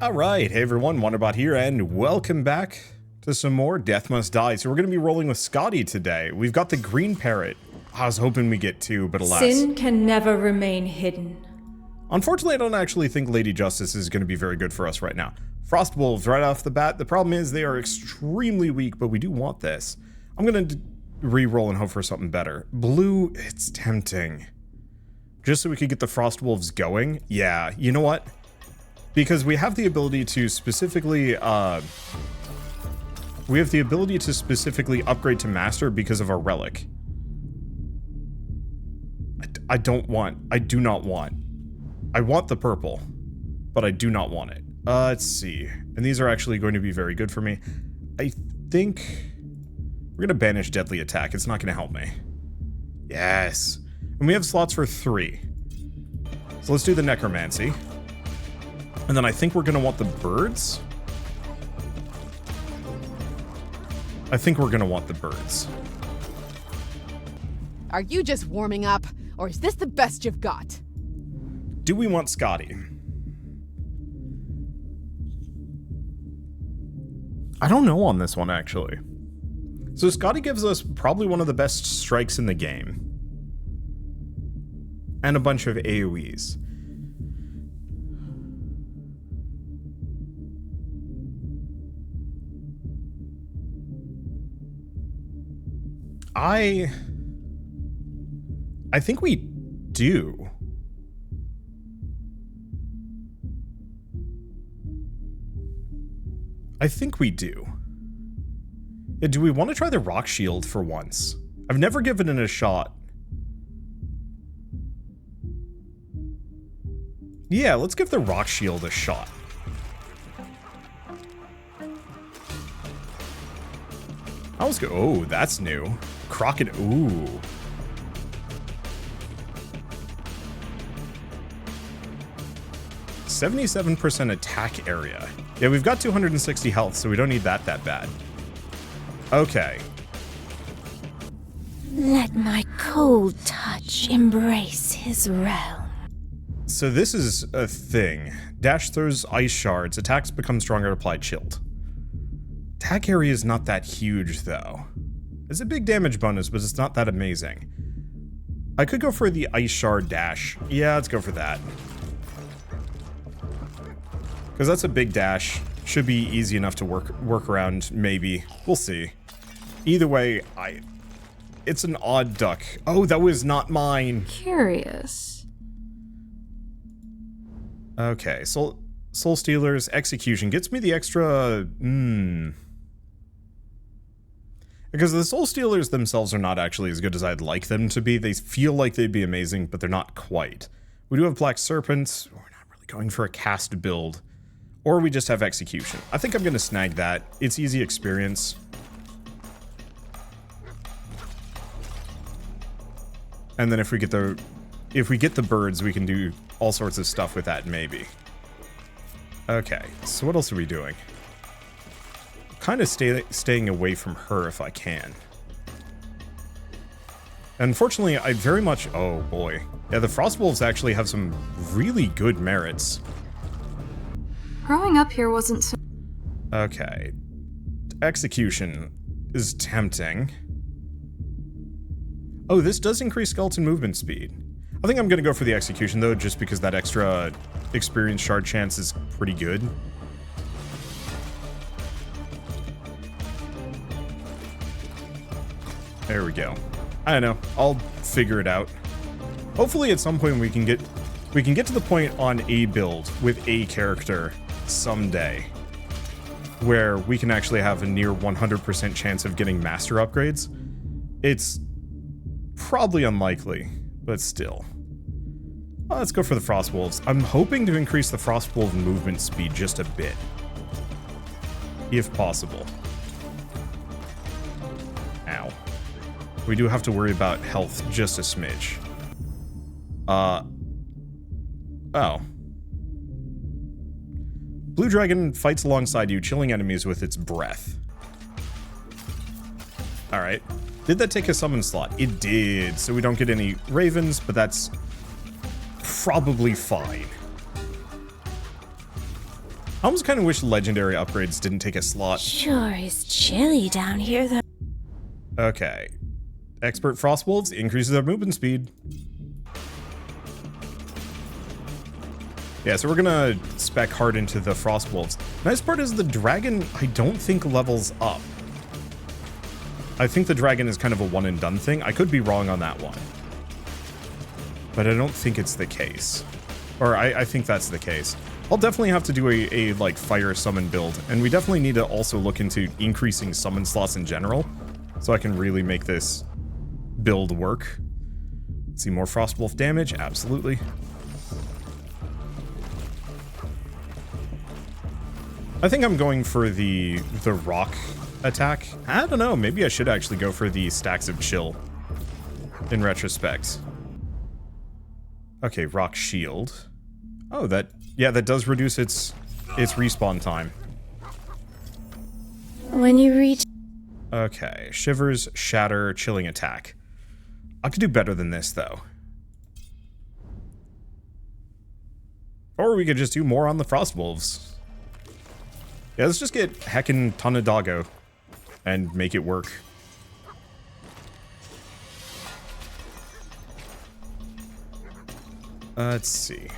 Alright, hey everyone, Wanderbot here, and welcome back to some more Death Must Die. So we're going to be rolling with Scotty today. We've got the green parrot. I was hoping we get two, but alas. Sin can never remain hidden. Unfortunately, I don't actually think Lady Justice is going to be very good for us right now. Frost Wolves, right off the bat, the problem is they are extremely weak, but we do want this. I'm going to re-roll and hope for something better. Blue, it's tempting. Just so we could get the Frost Wolves going? Yeah, you know what? Because we have the ability to specifically, upgrade to Master because of our relic. I do not want. I want the purple, but I do not want it. Let's see. And these are actually going to be very good for me. I think we're going to banish Deadly Attack. It's not going to help me. Yes. And we have slots for 3. So let's do the Necromancy. And then I think we're going to want the birds. I think we're going to want the birds. Are you just warming up, or is this the best you've got? Do we want Scotty? I don't know on this one, actually. So Scotty gives us probably one of the best strikes in the game. And a bunch of AoEs. I think we do. I think we do. Yeah, do we want to try the rock shield for once? I've never given it a shot. Yeah, let's give the rock shield a shot. I was go. Oh, that's new. Crockett. Ooh. %77% attack area. Yeah, we've got 260 health, so we don't need that bad. Okay. Let my cold touch embrace his realm. So this is a thing. Dash throws ice shards. Attacks become stronger, applied chilled. Attack area is not that huge, though. It's a big damage bonus, but it's not that amazing. I could go for the ice shard dash. Yeah, let's go for that. Because that's a big dash. Should be easy enough to work around, maybe. We'll see. Either way, it's an odd duck. Oh, that was not mine. Curious. Okay, Soul Stealer's Execution gets me the extra... Because the Soul Stealers themselves are not actually as good as I'd like them to be. They feel like they'd be amazing, but they're not quite. We do have Black Serpent. We're not really going for a cast build. Or we just have Execution. I think I'm going to snag that. It's easy experience. And then if we get the birds, we can do all sorts of stuff with that, maybe. Okay, so what else are we doing? Kind of staying away from her if I can. Unfortunately, I very much... Oh, boy. Yeah, the Frost Wolves actually have some really good merits. Growing up here wasn't so... Okay. Execution is tempting. Oh, this does increase skeleton movement speed. I think I'm going to go for the Execution, though, just because that extra experience shard chance is pretty good. There we go. I don't know. I'll figure it out. Hopefully at some point we can get to the point on a build with a character someday where we can actually have a near 100% chance of getting master upgrades. It's probably unlikely, but still. Well, let's go for the Frost Wolves. I'm hoping to increase the Frost Wolf movement speed just a bit, if possible. Ow. We do have to worry about health just a smidge. Oh. Blue Dragon fights alongside you, chilling enemies with its breath. Alright. Did that take a summon slot? It did, so we don't get any ravens, but that's probably fine. I almost kind of wish legendary upgrades didn't take a slot. Sure is chilly down here, though. Okay. Expert Frostwolves increases their movement speed. Yeah, so we're gonna spec hard into the Frostwolves. Nice part is the dragon, I don't think levels up. I think the dragon is kind of a one and done thing. I could be wrong on that one. But I don't think it's the case. Or I think that's the case. I'll definitely have to do a like fire summon build. And we definitely need to also look into increasing summon slots in general. So I can really make this build work. See more Frostwolf damage? Absolutely. I think I'm going for the rock attack. I don't know, maybe I should actually go for the stacks of chill in retrospect. Okay, rock shield. Oh, that does reduce its respawn time. When you reach... Okay, shivers, shatter, chilling attack. I could do better than this though. Or we could just do more on the Frostwolves. Yeah, let's just get heckin' ton of doggo and make it work. Let's see.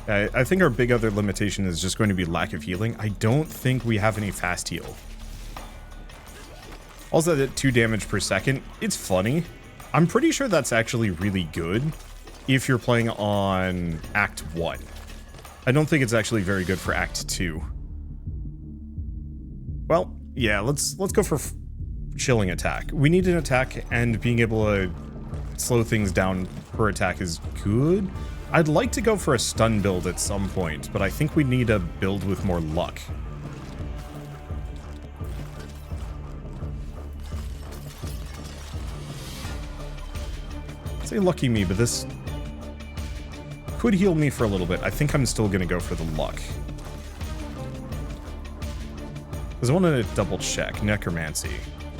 I think our big other limitation is just going to be lack of healing. I don't think we have any fast heal. Also, that 2 damage per second, it's funny. I'm pretty sure that's actually really good if you're playing on Act 1. I don't think it's actually very good for Act 2. Well, yeah, let's go for chilling attack. We need an attack, and being able to slow things down per attack is good. I'd like to go for a stun build at some point, but I think we need a build with more luck. Say lucky me, but this could heal me for a little bit. I think I'm still going to go for the luck. Because I want to double check. Necromancy.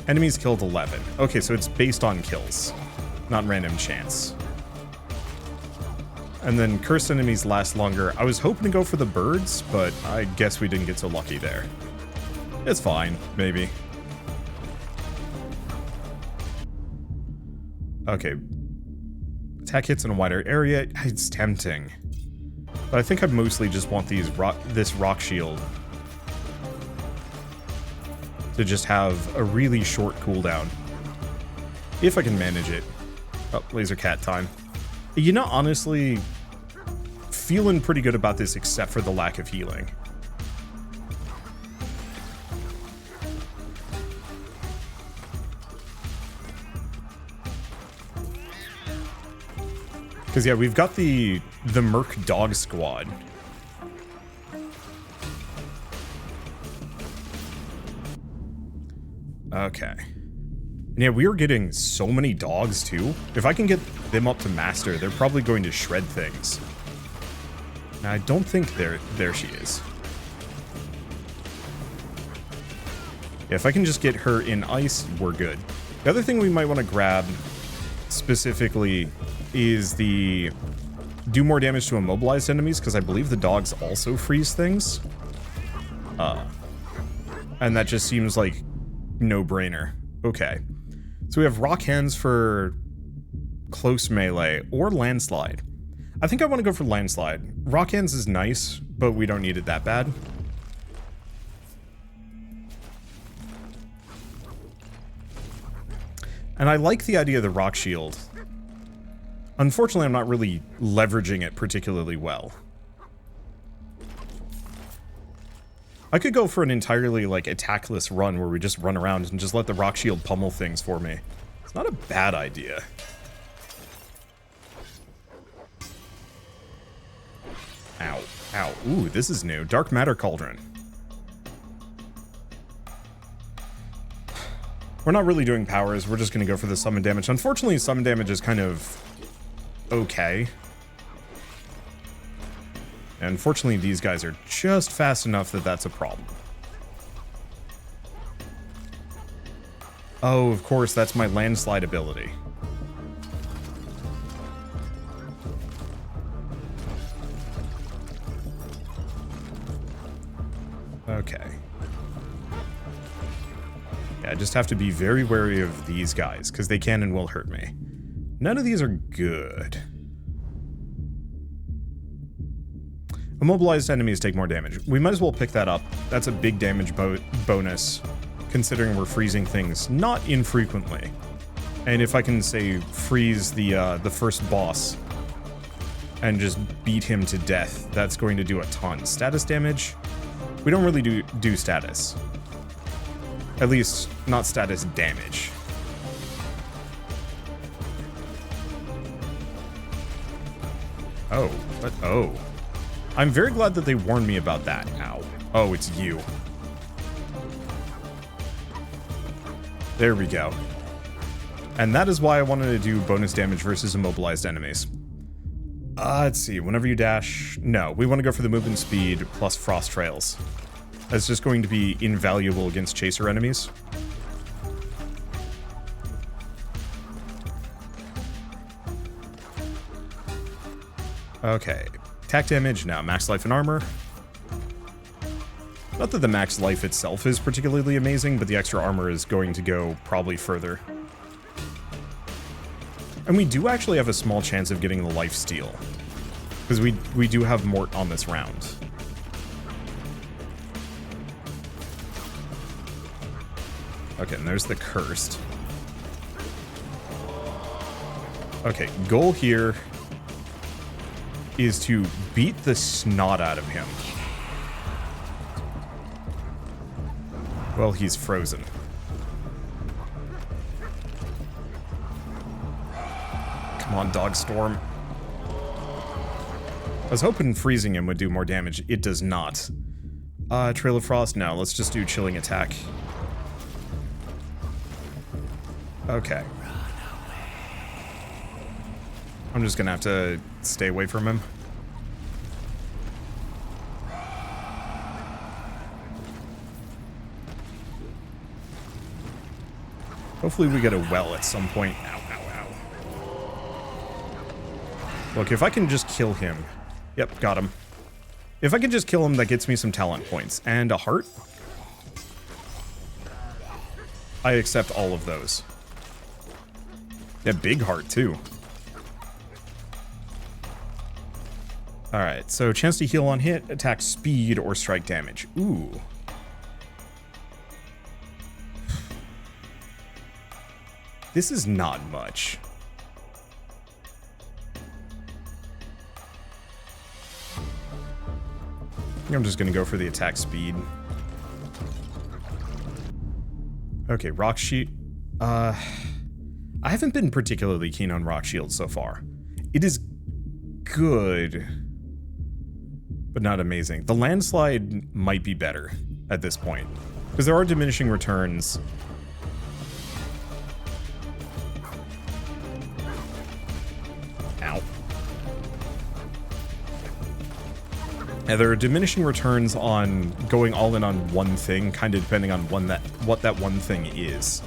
Enemies killed 11. Okay, so it's based on kills, not random chance. And then cursed enemies last longer. I was hoping to go for the birds, but I guess we didn't get so lucky there. It's fine, maybe. Okay. Attack hits in a wider area. It's tempting. But I think I mostly just want this rock shield to just have a really short cooldown. If I can manage it. Oh, laser cat time. You know, honestly, feeling pretty good about this except for the lack of healing. Because, yeah, we've got the Merc Dog Squad. Okay. And yeah, we are getting so many dogs, too. If I can get them up to master, they're probably going to shred things. Now, I don't think there she is. Yeah, if I can just get her in ice, we're good. The other thing we might want to grab specifically is the do more damage to immobilized enemies, because I believe the dogs also freeze things. And that just seems like no-brainer. Okay. So we have rock hands for close melee or landslide. I think I want to go for landslide. Rock hands is nice, but we don't need it that bad. And I like the idea of the rock shield. Unfortunately, I'm not really leveraging it particularly well. I could go for an entirely, like, attackless run where we just run around and just let the rock shield pummel things for me. It's not a bad idea. Ow. Ow. Ooh, this is new. Dark Matter Cauldron. We're not really doing powers. We're just going to go for the summon damage. Unfortunately, summon damage is kind of okay. And unfortunately, these guys are just fast enough that that's a problem. Oh, of course, that's my landslide ability. Okay. Yeah, I just have to be very wary of these guys, because they can and will hurt me. None of these are good. Immobilized enemies take more damage. We might as well pick that up. That's a big damage bonus, considering we're freezing things not infrequently. And if I can, say, freeze the first boss and just beat him to death, that's going to do a ton. Status damage? We don't really do status. At least, not status damage. Oh, what? Oh. I'm very glad that they warned me about that. Ow. Oh, it's you. There we go. And that is why I wanted to do bonus damage versus immobilized enemies. Let's see. Whenever you dash... No, we want to go for the movement speed plus frost trails. That's just going to be invaluable against chaser enemies. Okay. Attack damage, now max life and armor. Not that the max life itself is particularly amazing, but the extra armor is going to go probably further. And we do actually have a small chance of getting the life steal, because we do have Mort on this round. Okay, and there's the cursed. Okay, goal here is to beat the snot out of him. Well, he's frozen. Come on, Dog Storm. I was hoping freezing him would do more damage. It does not. Trail of Frost? No, let's just do Chilling Attack. Okay. I'm just gonna have to stay away from him. Hopefully we get a well at some point. Ow, ow, ow. Look, if I can just kill him... Yep, got him. If I can just kill him, that gets me some talent points. And a heart? I accept all of those. Yeah, big heart, too. Alright, so chance to heal on hit, attack speed, or strike damage. Ooh. This is not much. I think I'm just gonna go for the attack speed. Okay, rock sheet. I haven't been particularly keen on rock shield so far. It is good, but not amazing. The landslide might be better at this point, because there are diminishing returns. Ow. Yeah, there are diminishing returns on going all in on one thing, kind of depending on what that one thing is.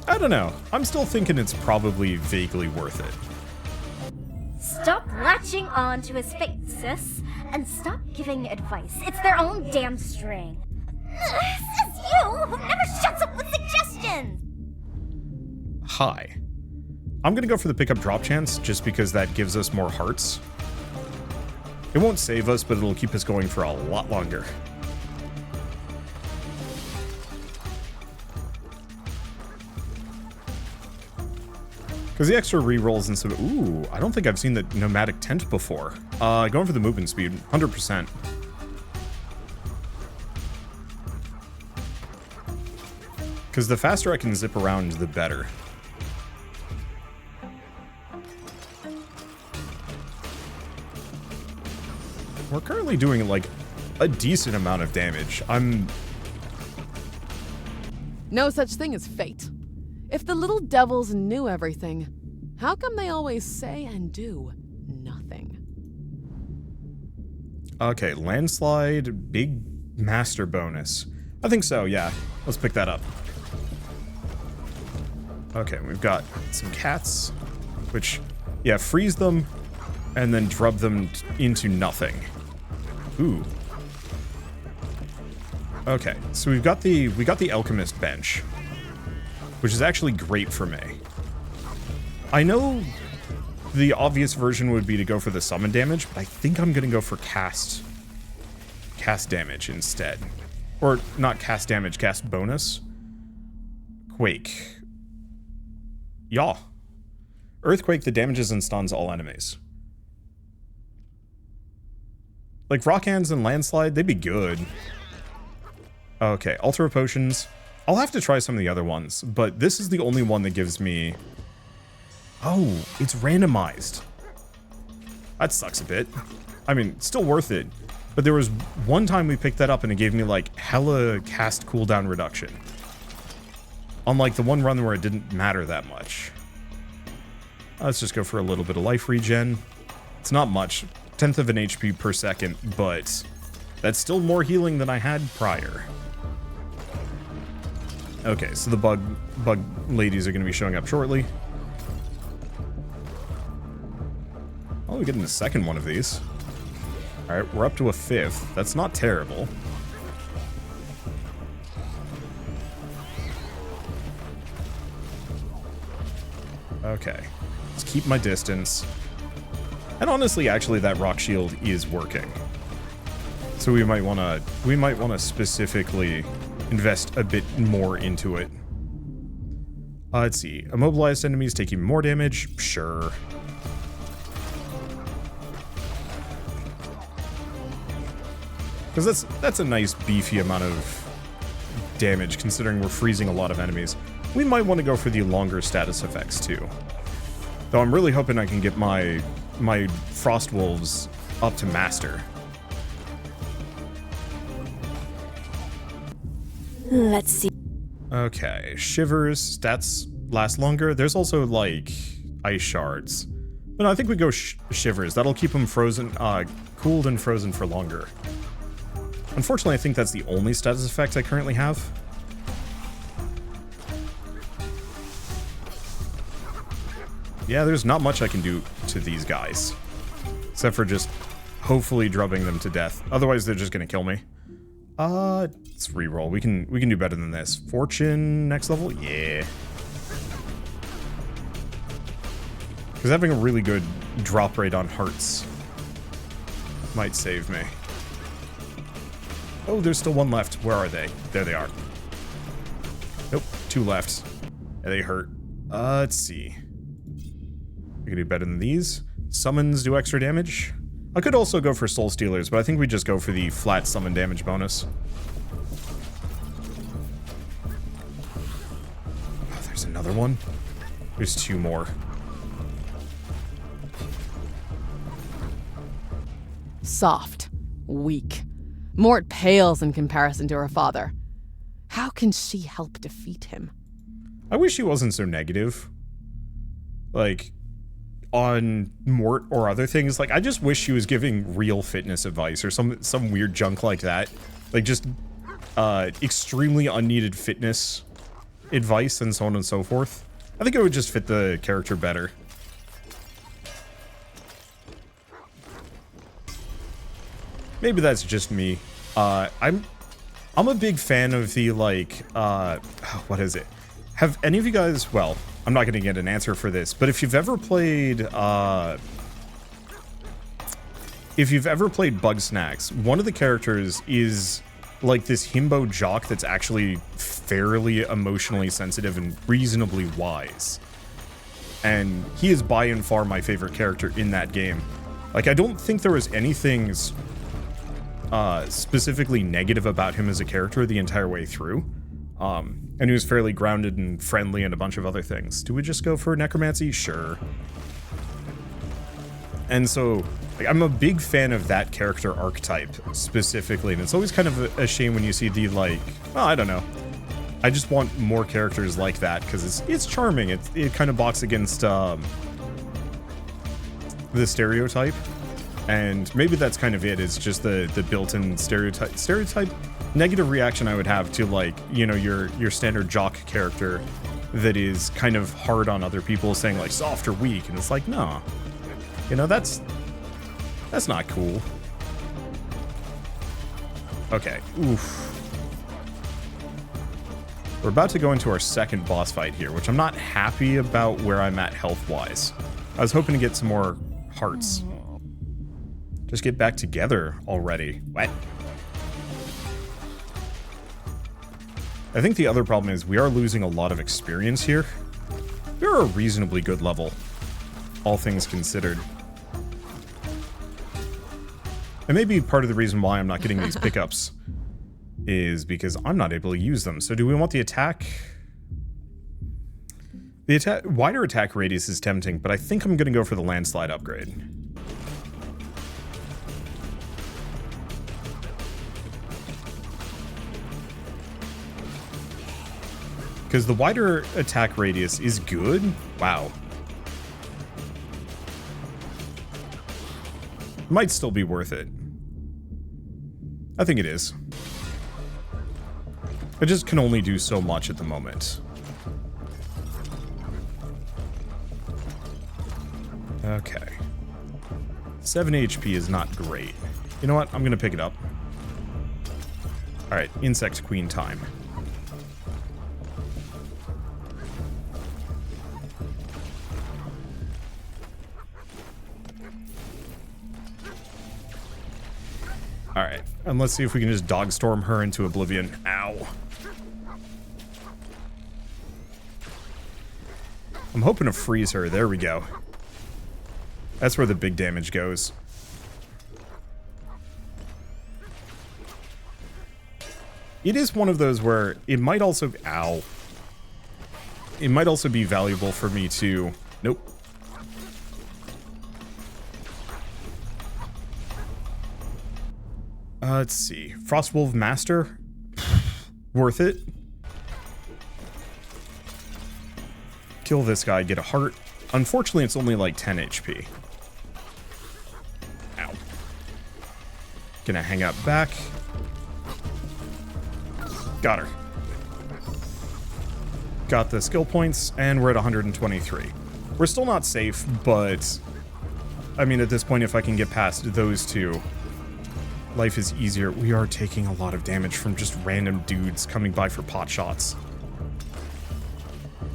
I don't know. I'm still thinking it's probably vaguely worth it. Stop latching on to his fate, sis, and stop giving advice. It's their own damn string. Says you, who never shuts up with suggestions! Hi. I'm gonna go for the pickup drop chance, just because that gives us more hearts. It won't save us, but it'll keep us going for a lot longer. Because the extra rerolls and some... Ooh, I don't think I've seen the nomadic tent before. Going for the movement speed, 100%. Because the faster I can zip around, the better. We're currently doing, like, a decent amount of damage. No such thing as fate. If the little devils knew everything, how come they always say and do nothing? Okay, landslide, big master bonus. I think so, yeah. Let's pick that up. Okay, we've got some cats, which, yeah, freeze them and then drub them into nothing. Ooh. Okay, so we got the alchemist bench, which is actually great for me. I know the obvious version would be to go for the summon damage, but I think I'm gonna go for cast damage instead. Or not cast damage, cast bonus. Quake. Yeah. Earthquake that damages and stuns all enemies. Like rock hands and landslide, they'd be good. Okay, Ultra Potions. I'll have to try some of the other ones, but this is the only one that gives me... Oh, it's randomized. That sucks a bit. I mean, still worth it. But there was one time we picked that up and it gave me like hella cast cooldown reduction. Unlike the one run where it didn't matter that much. Let's just go for a little bit of life regen. It's not much. 1/10 of an HP per second, but that's still more healing than I had prior. Okay, so the bug ladies are going to be showing up shortly. Oh, we're getting the second one of these. Alright, we're up to a 5th. That's not terrible. Okay. Let's keep my distance. And honestly, actually, that rock shield is working. So we might want to specifically invest a bit more into it. Let's see. Immobilized enemies taking more damage? Sure. Because that's a nice beefy amount of damage considering we're freezing a lot of enemies. We might want to go for the longer status effects too. Though I'm really hoping I can get my Frost Wolves up to Master. Let's see. Okay, Shivers, stats last longer. There's also like Ice Shards. But no, I think we go Shivers. That'll keep them frozen, cooled and frozen for longer. Unfortunately, I think that's the only status effect I currently have. Yeah, there's not much I can do to these guys. Except for just hopefully drubbing them to death. Otherwise, they're just gonna kill me. Let's reroll. We can do better than this. Fortune, next level? Yeah. Because having a really good drop rate on hearts might save me. Oh, there's still one left. Where are they? There they are. Nope, 2 left. Yeah, they hurt. Let's see. We can do better than these. Summons do extra damage. I could also go for Soul Stealers, but I think we just go for the flat summon damage bonus. Oh, there's another one. There's 2 more. Soft. Weak. Mort pales in comparison to her father. How can she help defeat him? I wish she wasn't so negative. Like, on Mort or other things. Like, I just wish she was giving real fitness advice or some weird junk like that. Like, just extremely unneeded fitness advice and so on and so forth. I think it would just fit the character better. Maybe that's just me. I'm a big fan of the, like, what is it? Have any of you guys, well, I'm not going to get an answer for this, but if you've ever played Bugsnax, one of the characters is like this himbo jock that's actually fairly emotionally sensitive and reasonably wise. And he is by and far my favorite character in that game. Like, I don't think there was anything specifically negative about him as a character the entire way through. And he was fairly grounded and friendly and a bunch of other things. Do we just go for Necromancy? Sure. And so, like, I'm a big fan of that character archetype specifically, and it's always kind of a shame when you see the, like, well, I don't know. I just want more characters like that, because it's charming. It kind of balks against the stereotype. And maybe that's kind of it. It's just the built-in stereotype negative reaction I would have to, like, you know, your standard jock character that is kind of hard on other people, saying like soft or weak, and it's like, no, you know, that's not cool. Okay. Oof. We're about to go into our second boss fight here, which I'm not happy about where I'm at health-wise. I was hoping to get some more hearts. Just get back together already. What? I think the other problem is we are losing a lot of experience here. We're a reasonably good level, all things considered. And maybe part of the reason why I'm not getting these pickups is because I'm not able to use them. So do we want the attack? The wider attack radius is tempting, but I think I'm going to go for the landslide upgrade. Because the wider attack radius is good. Wow. Might still be worth it. I think it is. I just can only do so much at the moment. Okay. 7 HP is not great. You know what? I'm going to pick it up. Alright, Insect Queen time. Alright, and let's see if we can just dog storm her into oblivion. Ow. I'm hoping to freeze her. There we go. That's where the big damage goes. It is one of those where it might also... Ow. It might also be valuable for me to... Nope. Let's see. Frostwolf Master. Worth it. Kill this guy, get a heart. Unfortunately, it's only like 10 HP. Ow. Gonna hang out back. Got her. Got the skill points, and we're at 123. We're still not safe, but... I mean, at this point, if I can get past those two... Life is easier. We are taking a lot of damage from just random dudes coming by for pot shots.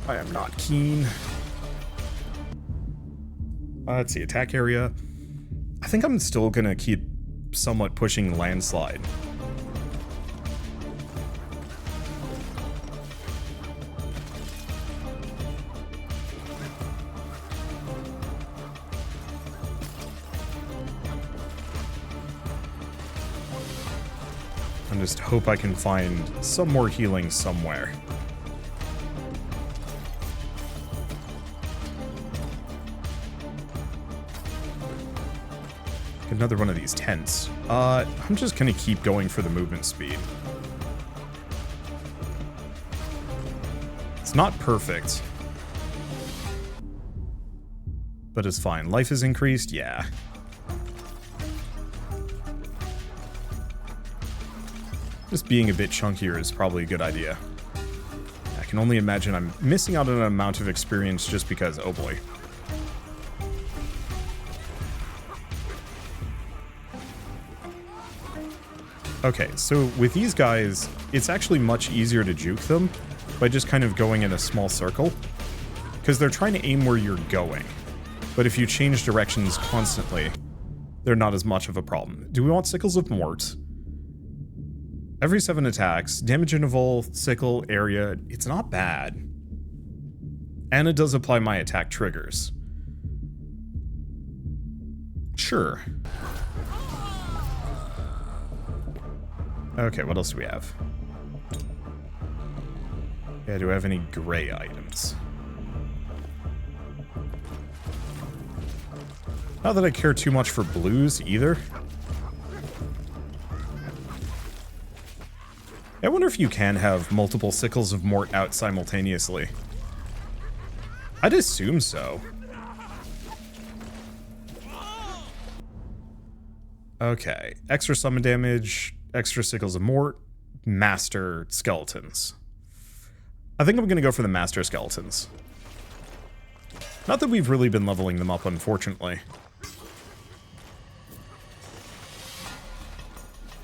I am not keen. Let's see, attack area. I think I'm still gonna keep somewhat pushing landslide. I just hope I can find some more healing somewhere. Another one of these tents. I'm just gonna keep going for the movement speed. It's not perfect, but it's fine. Life is increased, yeah. Just being a bit chunkier is probably a good idea. I can only imagine I'm missing out on an amount of experience just because, oh boy. Okay, so with these guys, it's actually much easier to juke them by just kind of going in a small circle, because they're trying to aim where you're going. But if you change directions constantly, they're not as much of a problem. Do we want Sickles of Mort? Every 7 attacks, damage interval, sickle, area, it's not bad. And it does apply my attack triggers. Sure. Okay, what else do we have? Yeah, do I have any gray items? Not that I care too much for blues either. I wonder if you can have multiple Sickles of Mort out simultaneously. I'd assume so. Okay, extra summon damage, extra Sickles of Mort, Master Skeletons. I think I'm gonna go for the Master Skeletons. Not that we've really been leveling them up, unfortunately.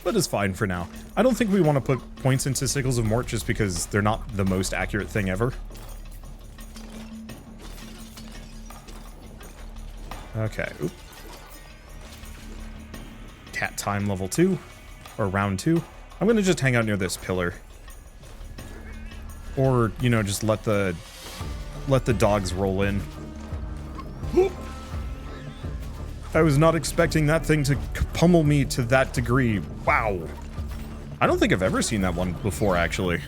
but it's fine for now. I don't think we want to put points into Sickles of Mort just because they're not the most accurate thing ever. Okay. Oop. Cat time level 2, or round 2. I'm gonna just hang out near this pillar. Or, you know, just let the dogs roll in. I was not expecting that thing to pummel me to that degree. Wow. I don't think I've ever seen that one before, actually.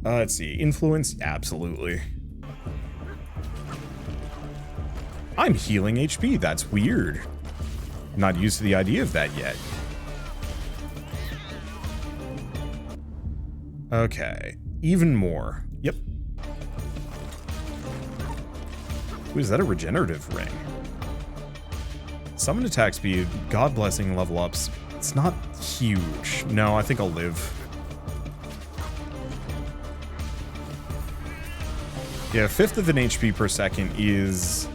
Let's see. Influence? Absolutely. I'm healing HP. That's weird. I'm not used to the idea of that yet. Okay. Even more. Yep. Ooh, is that a regenerative ring? Summon attack speed, God blessing level ups. It's not huge. No, I think I'll live. Yeah, 1/5 of an HP per second is...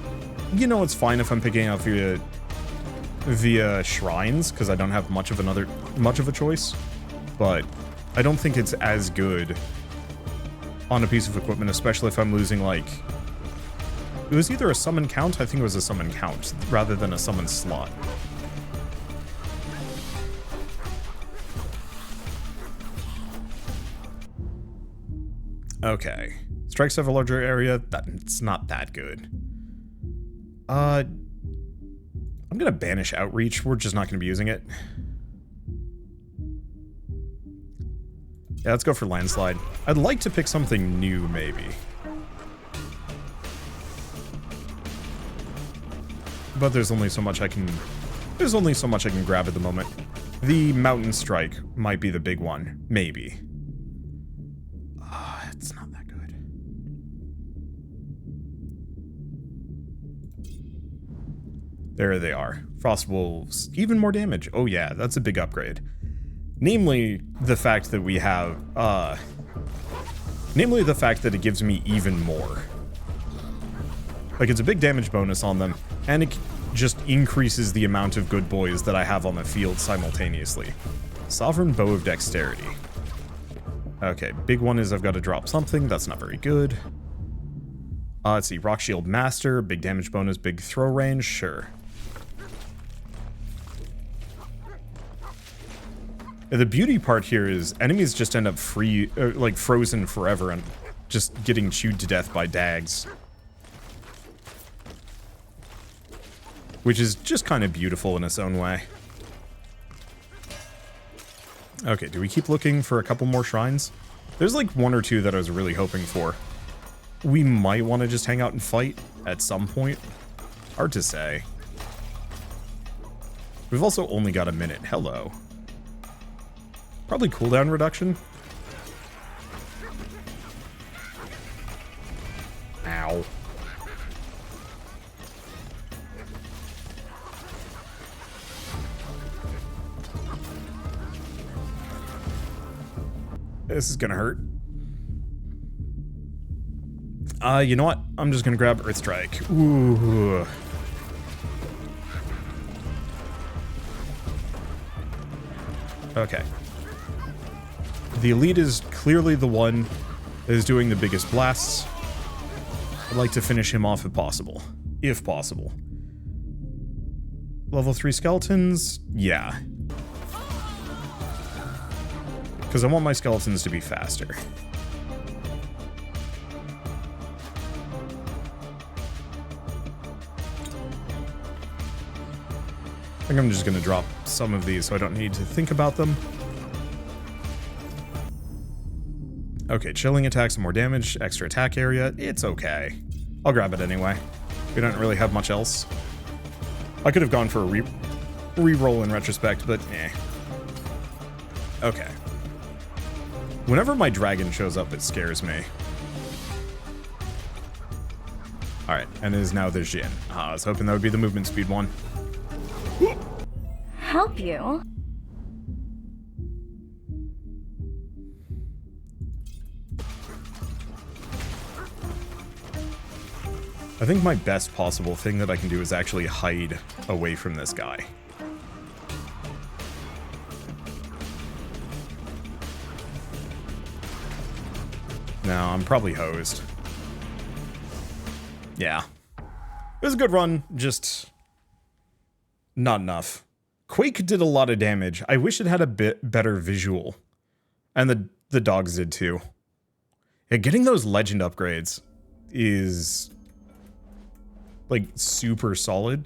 You know, it's fine if I'm picking up via shrines, because I don't have much of a choice. But I don't think it's as good on a piece of equipment, especially if I'm losing, like... It was either a summon count, I think it was a summon count, rather than a summon slot. Okay. Strikes have a larger area, it's not that good. I'm gonna banish Outreach, we're just not gonna be using it. Yeah, let's go for Landslide. I'd like to pick something new, maybe. But there's only so much I can grab at the moment. The Mountain Strike might be the big one. Maybe. It's not that good. There they are. Frost Wolves. Even more damage. Oh yeah, that's a big upgrade. Namely, the fact that we have, namely the fact that it gives me even more. Like, it's a big damage bonus on them, and it just increases the amount of good boys that I have on the field simultaneously. Sovereign Bow of Dexterity. Okay, big one is I've got to drop something. That's not very good. Let's see. Rock Shield Master. Big damage bonus. Big throw range. Sure. The beauty part here is enemies just end up like frozen forever and just getting chewed to death by dags. Which is just kind of beautiful in its own way. Okay, do we keep looking for a couple more shrines? There's like 1 or 2 that I was really hoping for. We might want to just hang out and fight at some point. Hard to say. We've also only got a minute. Hello. Probably cooldown reduction. Ow. This is gonna hurt. You know what? I'm just gonna grab Earth Strike. Ooh. Okay. The Elite is clearly the one that is doing the biggest blasts. I'd like to finish him off if possible. If possible. Level 3 skeletons? Yeah. Because I want my skeletons to be faster. I think I'm just going to drop some of these so I don't need to think about them. Okay, chilling attacks and more damage, extra attack area, it's okay. I'll grab it anyway. We don't really have much else. I could have gone for a re-roll in retrospect, but eh. Okay. Whenever my dragon shows up, it scares me. Alright, and it is now the Jin. I was hoping that would be the movement speed one. Help you? I think my best possible thing that I can do is actually hide away from this guy. No, I'm probably hosed. Yeah. It was a good run, just not enough. Quake did a lot of damage. I wish it had a bit better visual. And the dogs did too. Yeah, getting those legend upgrades is like super solid.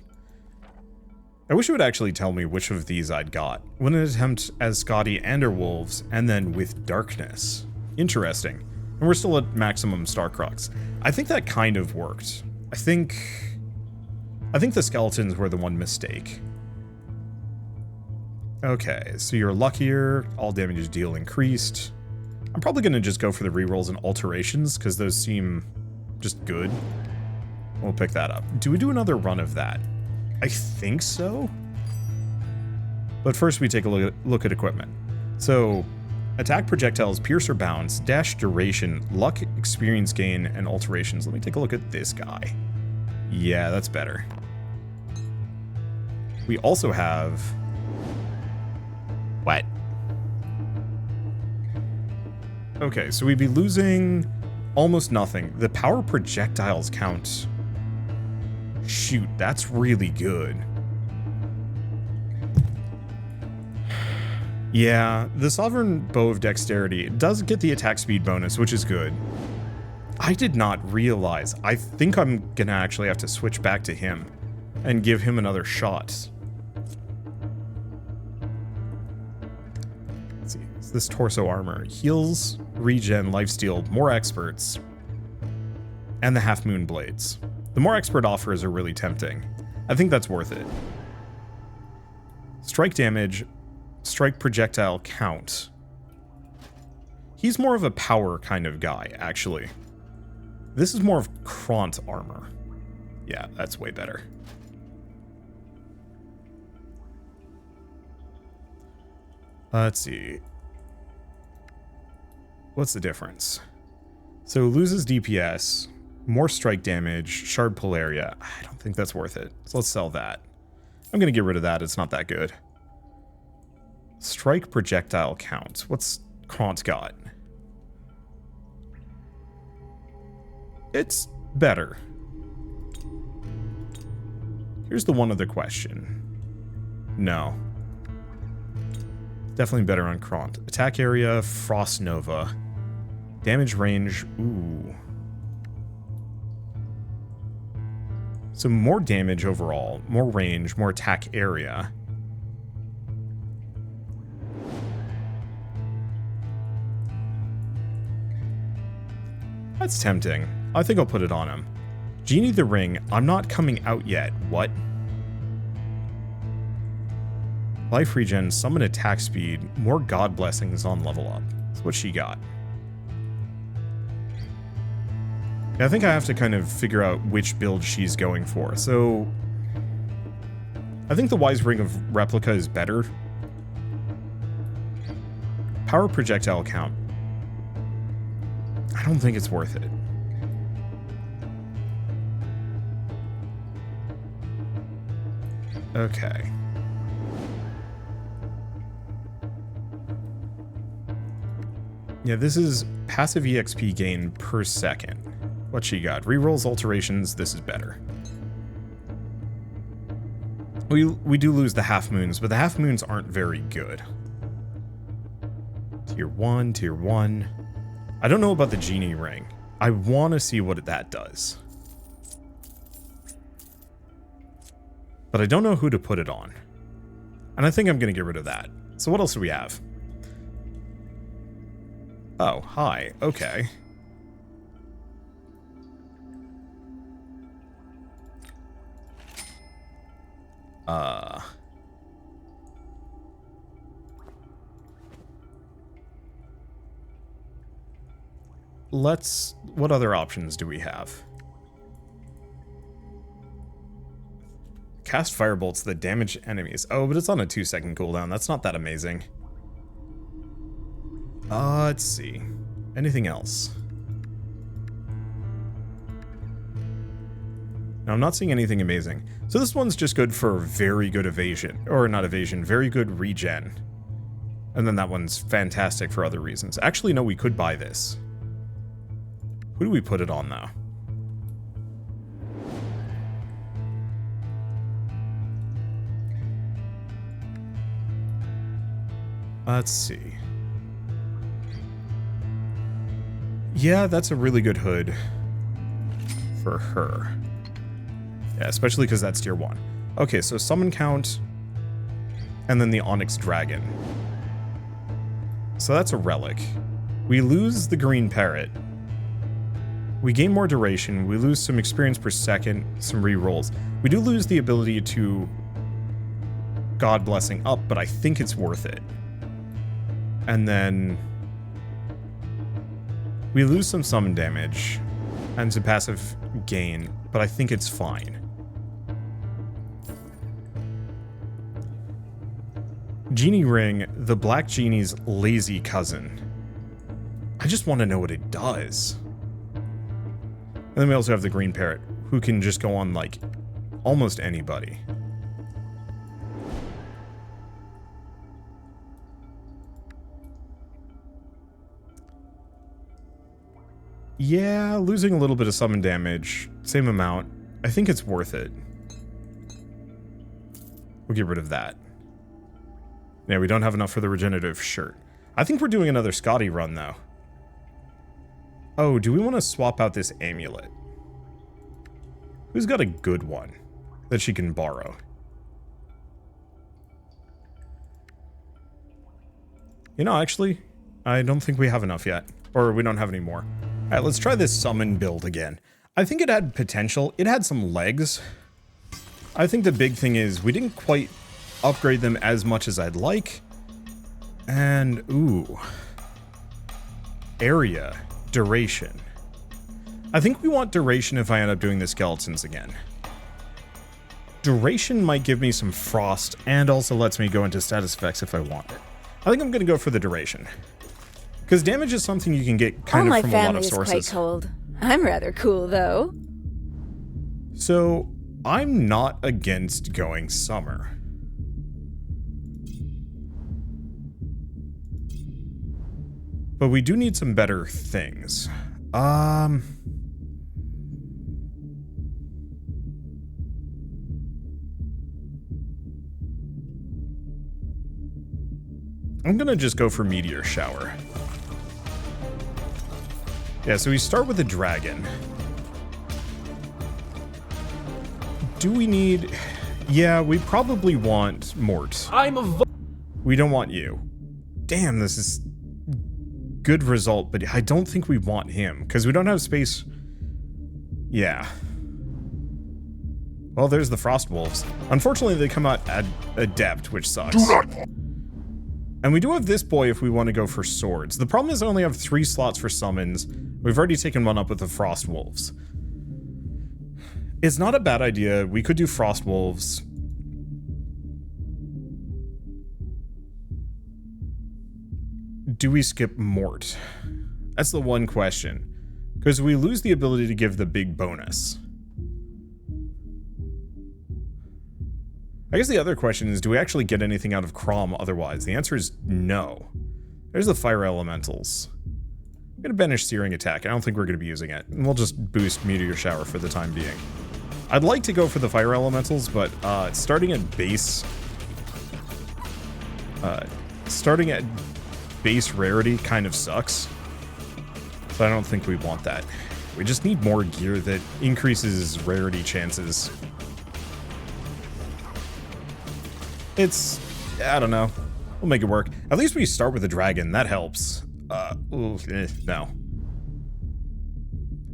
I wish it would actually tell me which of these I'd got. Win an attempt as Scotty and her wolves, and then with darkness. Interesting. And we're still at maximum Star Crux. I think that kind of worked. I think the skeletons were the one mistake. Okay, so you're luckier. All damage deal increased. I'm probably going to just go for the rerolls and alterations, because those seem just good. We'll pick that up. Do we do another run of that? I think so. But first we take a look at equipment. So, attack projectiles, pierce or bounce, dash duration, luck, experience gain, and alterations. Let me take a look at this guy. Yeah, that's better. We also have... What? Okay, so we'd be losing almost nothing. The power projectiles count. Shoot, that's really good. Yeah, the Sovereign Bow of Dexterity does get the attack speed bonus, which is good. I did not realize. I think I'm gonna actually have to switch back to him and give him another shot. Let's see, it's this torso armor. Heals, regen, lifesteal, more experts, and the Half Moon Blades. The more expert offers are really tempting. I think that's worth it. Strike damage, strike projectile count. He's more of a power kind of guy, actually. This is more of Kront armor. Yeah, that's way better. Let's see. What's the difference? So loses DPS, more strike damage, shard pull area. I don't think that's worth it. So let's sell that. I'm going to get rid of that. It's not that good. Strike projectile count. What's Kront got? It's better. Here's the one other question. No. Definitely better on Kront. Attack area, Frost Nova. Damage range, ooh. So more damage overall, more range, more attack area. That's tempting. I think I'll put it on him. Genie the Ring, I'm not coming out yet. What? Life regen, summon attack speed, more god blessings on level up. That's what she got. I think I have to kind of figure out which build she's going for. So, I think the Wise Ring of Replica is better. Power projectile count. I don't think it's worth it. Okay. Yeah, this is passive EXP gain per second. What she got? Rerolls, alterations, this is better. We do lose the half moons, but the half moons aren't very good. Tier 1, tier 1. I don't know about the Genie Ring. I want to see what that does. But I don't know who to put it on. And I think I'm going to get rid of that. So what else do we have? Oh, hi. Okay. What other options do we have? Cast firebolts that damage enemies. Oh, but it's on a 2-second cooldown. That's not that amazing. Let's see. Anything else? Now, I'm not seeing anything amazing. So this one's just good for very good evasion. Or not evasion, very good regen. And then that one's fantastic for other reasons. Actually, no, we could buy this. Who do we put it on, though? Let's see. Yeah, that's a really good hood for her. Yeah, especially because that's tier 1. Okay, so summon count, and then the Onyx Dragon. So that's a relic. We lose the green parrot. We gain more duration. We lose some experience per second, some rerolls. We do lose the ability to God Blessing up, but I think it's worth it. And then we lose some summon damage and some passive gain, but I think it's fine. Genie Ring, the Black Genie's lazy cousin. I just want to know what it does. And then we also have the Green Parrot, who can just go on, like, almost anybody. Yeah, losing a little bit of summon damage, same amount. I think it's worth it. We'll get rid of that. Yeah, we don't have enough for the regenerative shirt. I think we're doing another Scotty run, though. Oh, do we want to swap out this amulet? Who's got a good one that she can borrow? You know, actually, I don't think we have enough yet. Or we don't have any more. Alright, let's try this summon build again. I think it had potential. It had some legs. I think the big thing is we didn't quite upgrade them as much as I'd like. And, ooh. Area. Duration. I think we want duration if I end up doing the skeletons again. Duration might give me some frost and also lets me go into status effects if I want it. I think I'm going to go for the duration. Because damage is something you can get kind of from a lot of sources. All my family is quite cold. I'm rather cool, though. So, I'm not against going summer. But we do need some better things. I'm gonna just go for Meteor Shower. Yeah, so we start with a dragon. Do we need... Yeah, we probably want Mort. We don't want you. Damn, this is... good result, but I don't think we want him, because we don't have space. Yeah. Well, there's the Frost Wolves. Unfortunately, they come out at Adept, which sucks. And we do have this boy if we want to go for swords. The problem is I only have 3 slots for summons. We've already taken one up with the Frost Wolves. It's not a bad idea. We could do Frost Wolves. Do we skip Mort? That's the one question. Because we lose the ability to give the big bonus. I guess the other question is, do we actually get anything out of Crom otherwise? The answer is no. There's the Fire Elementals. I'm going to banish Searing Attack. I don't think we're going to be using it. And we'll just boost Meteor Shower for the time being. I'd like to go for the Fire Elementals, but starting at base rarity kind of sucks. So I don't think we want that. We just need more gear that increases rarity chances. It's... I don't know. We'll make it work. At least we start with a dragon. That helps. No.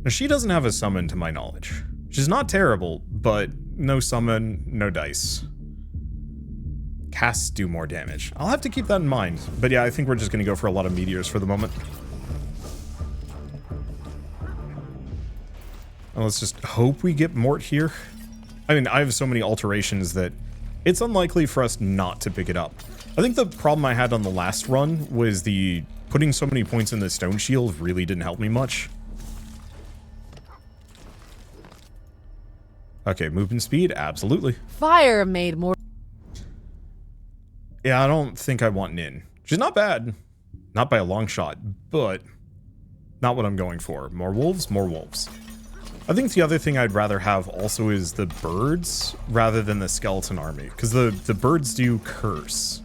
Now, she doesn't have a summon to my knowledge. She's not terrible, but no summon, no dice. Casts do more damage. I'll have to keep that in mind. But yeah, I think we're just going to go for a lot of meteors for the moment. And let's just hope we get Mort here. I mean, I have so many alterations that it's unlikely for us not to pick it up. I think the problem I had on the last run was the putting so many points in the stone shield really didn't help me much. Okay, movement speed, absolutely. Fire made more. Yeah, I don't think I want Nin. She's not bad. Not by a long shot, but Not what I'm going for. More wolves? More wolves. I think the other thing I'd rather have also is the birds rather than the skeleton army. Because the birds do curse.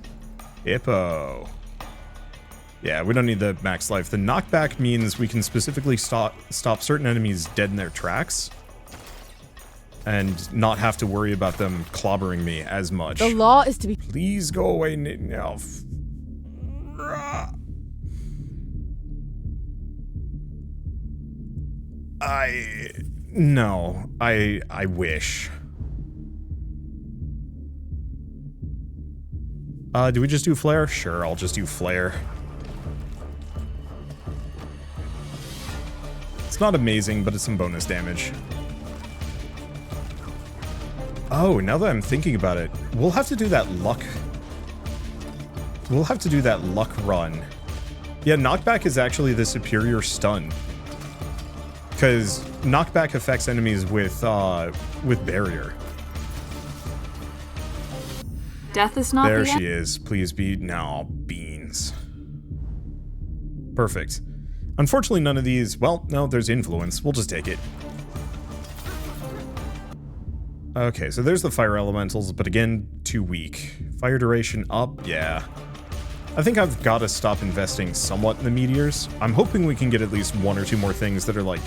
Hippo. Yeah, we don't need the max life. The knockback means we can specifically stop certain enemies dead in their tracks. And not have to worry about them clobbering me as much. The law is to be... Please go away now. No, I wish. Do we just do flare? Sure, I'll just do flare. It's not amazing, but it's some bonus damage. Oh, now that I'm thinking about it, we'll have to do that luck. We'll have to do that luck run. Yeah, knockback is actually the superior stun. Because knockback affects enemies with barrier. Death is not There the she is. Please be... No, beans. Perfect. Unfortunately, none of these... Well, no, there's influence. We'll just take it. Okay, so there's the fire elementals, but again, too weak. Fire duration up? Yeah. I think I've got to stop investing somewhat in the meteors. I'm hoping we can get at least one or two more things that are like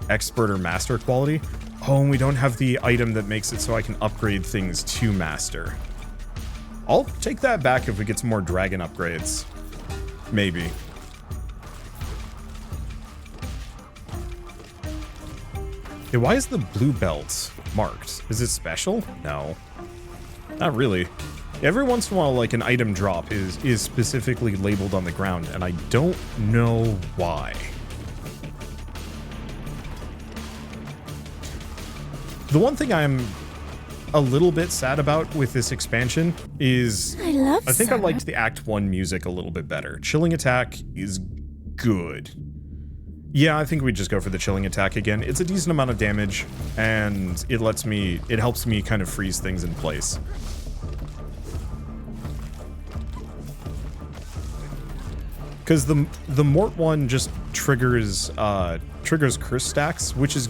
expert or master quality. Oh, and we don't have the item that makes it so I can upgrade things to master. I'll take that back if we get some more dragon upgrades. Maybe. Hey, why is the blue belt marked? Is it special? No. Not really. Every once in a while, like, an item drop is specifically labeled on the ground, and I don't know why. The one thing I'm a little bit sad about with this expansion is I think I liked the Act 1 music a little bit better. Chilling Attack is good. Yeah, I think we just go for the Chilling Attack again. It's a decent amount of damage, and it helps me kind of freeze things in place. Because the Mort one just triggers curse stacks, which is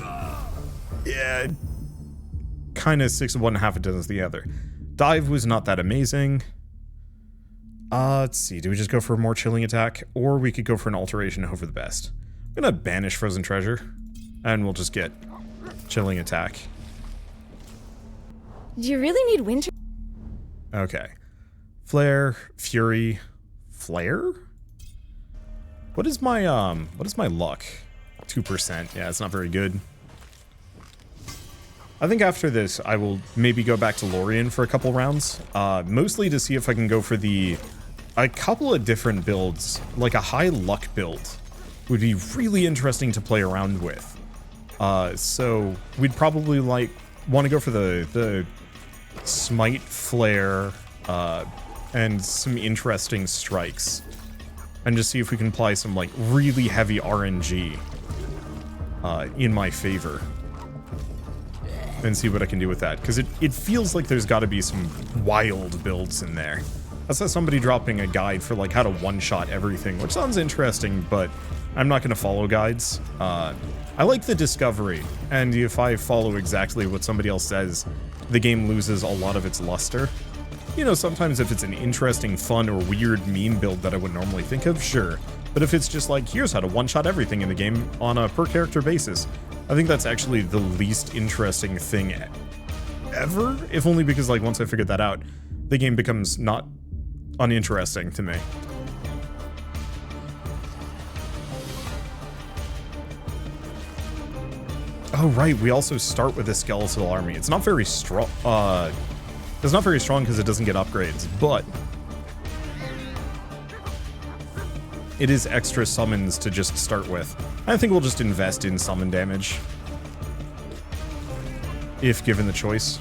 kind of 6 of one, half a dozen of the other. Dive was not that amazing. Let's see, do we just go for a more Chilling Attack, or we could go for an alteration and hope for the best? I'm gonna banish Frozen Treasure, and we'll just get Chilling Attack. Do you really need winter? Okay. Flare, Fury, Flare? What is my luck? 2%. Yeah, it's not very good. I think after this, I will maybe go back to Lorien for a couple rounds. Mostly to see if I can go for a couple of different builds, like a high luck build would be really interesting to play around with. So we'd probably want to go for the Smite, Flare, and some interesting strikes. And just see if we can apply some like really heavy RNG in my favor. And see what I can do with that. Because it feels like there's got to be some wild builds in there. I saw somebody dropping a guide for like how to one-shot everything, which sounds interesting, but I'm not going to follow guides. I like the discovery, and if I follow exactly what somebody else says, the game loses a lot of its luster. You know, sometimes if it's an interesting, fun, or weird meme build that I would normally think of, sure. But if it's just like, here's how to one-shot everything in the game on a per-character basis, I think that's actually the least interesting thing ever, if only because, like, once I figured that out, the game becomes not uninteresting to me. Oh, right, we also start with a skeletal army. It's not very strong, it's not very strong because it doesn't get upgrades, but it is extra summons to just start with. I think we'll just invest in summon damage, if given the choice.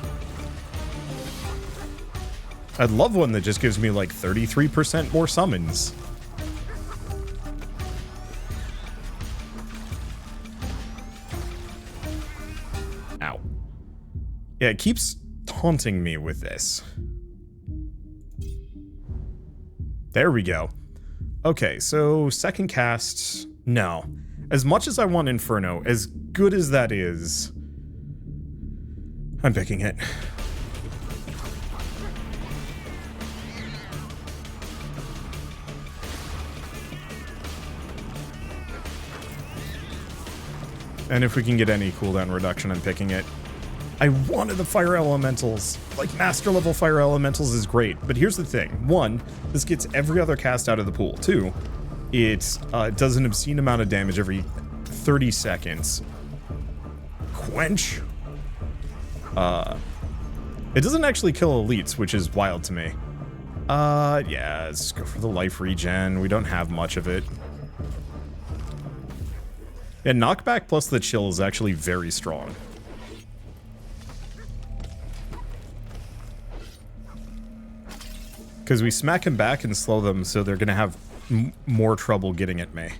I'd love one that just gives me like 33% more summons. Ow. Yeah, it keeps taunting me with this. There we go. Okay, so second cast, no. As much as I want Inferno, as good as that is, I'm picking it. And if we can get any cooldown reduction, I'm picking it. I wanted the fire elementals. Like, master level fire elementals is great, but here's the thing. One, this gets every other cast out of the pool. Two, it does an obscene amount of damage every 30 seconds. Quench? It doesn't actually kill elites, which is wild to me. Yeah, let's go for the life regen. We don't have much of it. Yeah, knockback plus the chill is actually very strong. Because we smack him back and slow them, so they're going to have more trouble getting at me.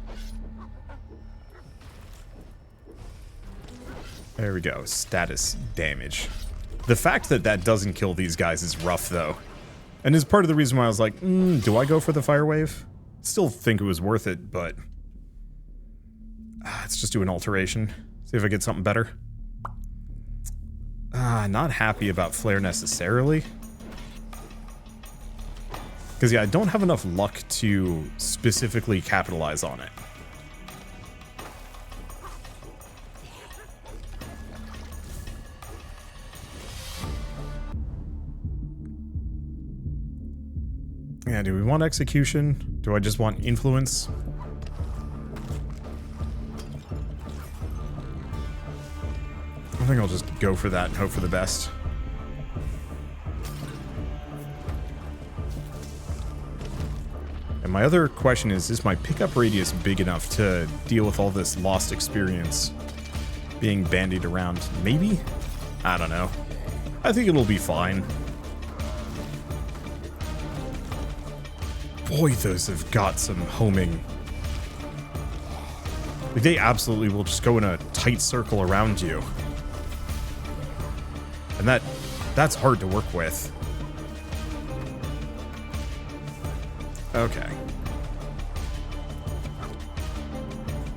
There we go. Status damage. The fact that that doesn't kill these guys is rough, though. And is part of the reason why I was like, do I go for the fire wave? Still think it was worth it, but... let's just do an alteration. See if I get something better. Not happy about flare necessarily. Because, yeah, I don't have enough luck to specifically capitalize on it. Yeah, do we want execution? Do I just want influence? I think I'll just go for that and hope for the best. And my other question is my pickup radius big enough to deal with all this lost experience being bandied around? Maybe? I don't know. I think it'll be fine. Boy, those have got some homing. Like, they absolutely will just go in a tight circle around you. And that's hard to work with. Okay.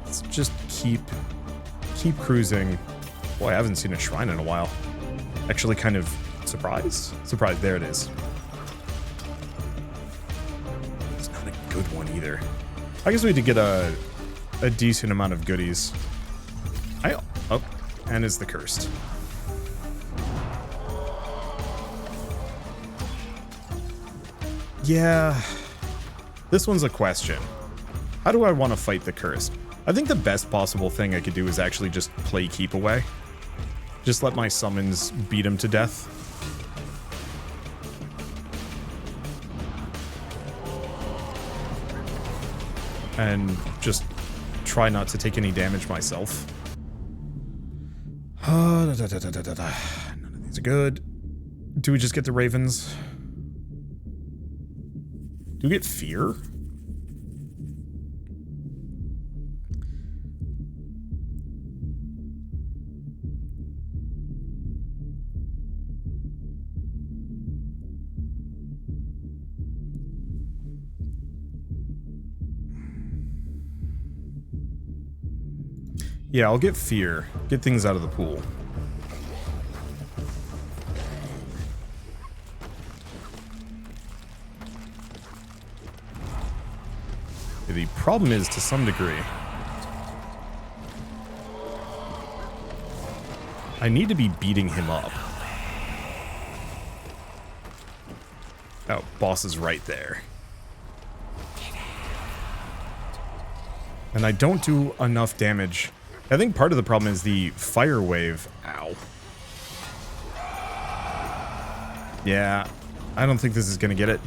Let's just keep cruising. Boy, I haven't seen a shrine in a while. Actually kind of surprised? Surprised, there it is. It's not a good one either. I guess we did get a decent amount of goodies. Oh, and is the cursed. Yeah, this one's a question. How do I want to fight the cursed? I think the best possible thing I could do is actually just play keep away. Just let my summons beat him to death. And just try not to take any damage myself. None of these are good. Do we just get the ravens? Do we get fear? Yeah, I'll get fear. Get things out of the pool. The problem is, to some degree, I need to be beating him up. Oh, boss is right there. And I don't do enough damage. I think part of the problem is the fire wave. Ow. Yeah, I don't think this is gonna get it.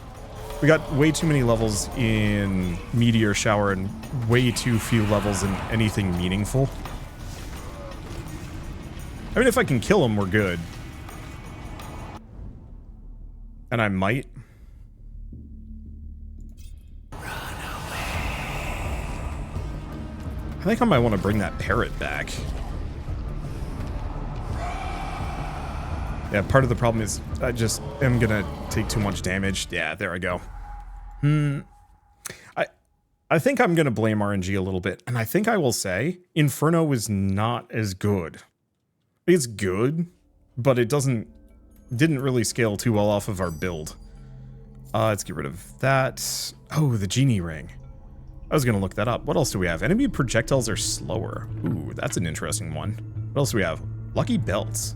We got way too many levels in Meteor Shower and way too few levels in anything meaningful. I mean, if I can kill him, we're good. And I might. I think I might want to bring that parrot back. Yeah, part of the problem is I just am gonna take too much damage. Yeah, there I go. I I think I'm going to blame RNG a little bit. And I think I will say Inferno is not as good. It's good, but it didn't really scale too well off of our build. Let's get rid of that. Oh, the genie ring. I was going to look that up. What else do we have? Enemy projectiles are slower. Ooh, that's an interesting one. What else do we have? Lucky belts.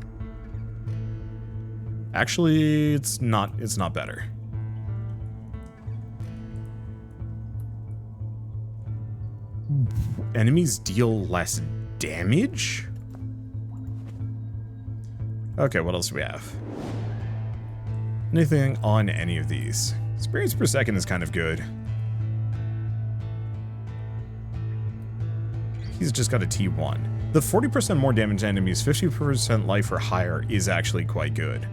Actually, it's not better. Enemies deal less damage? Okay, what else do we have? Anything on any of these? Experience per second is kind of good. He's just got a T1. The 40% more damage to enemies, 50% life or higher is actually quite good.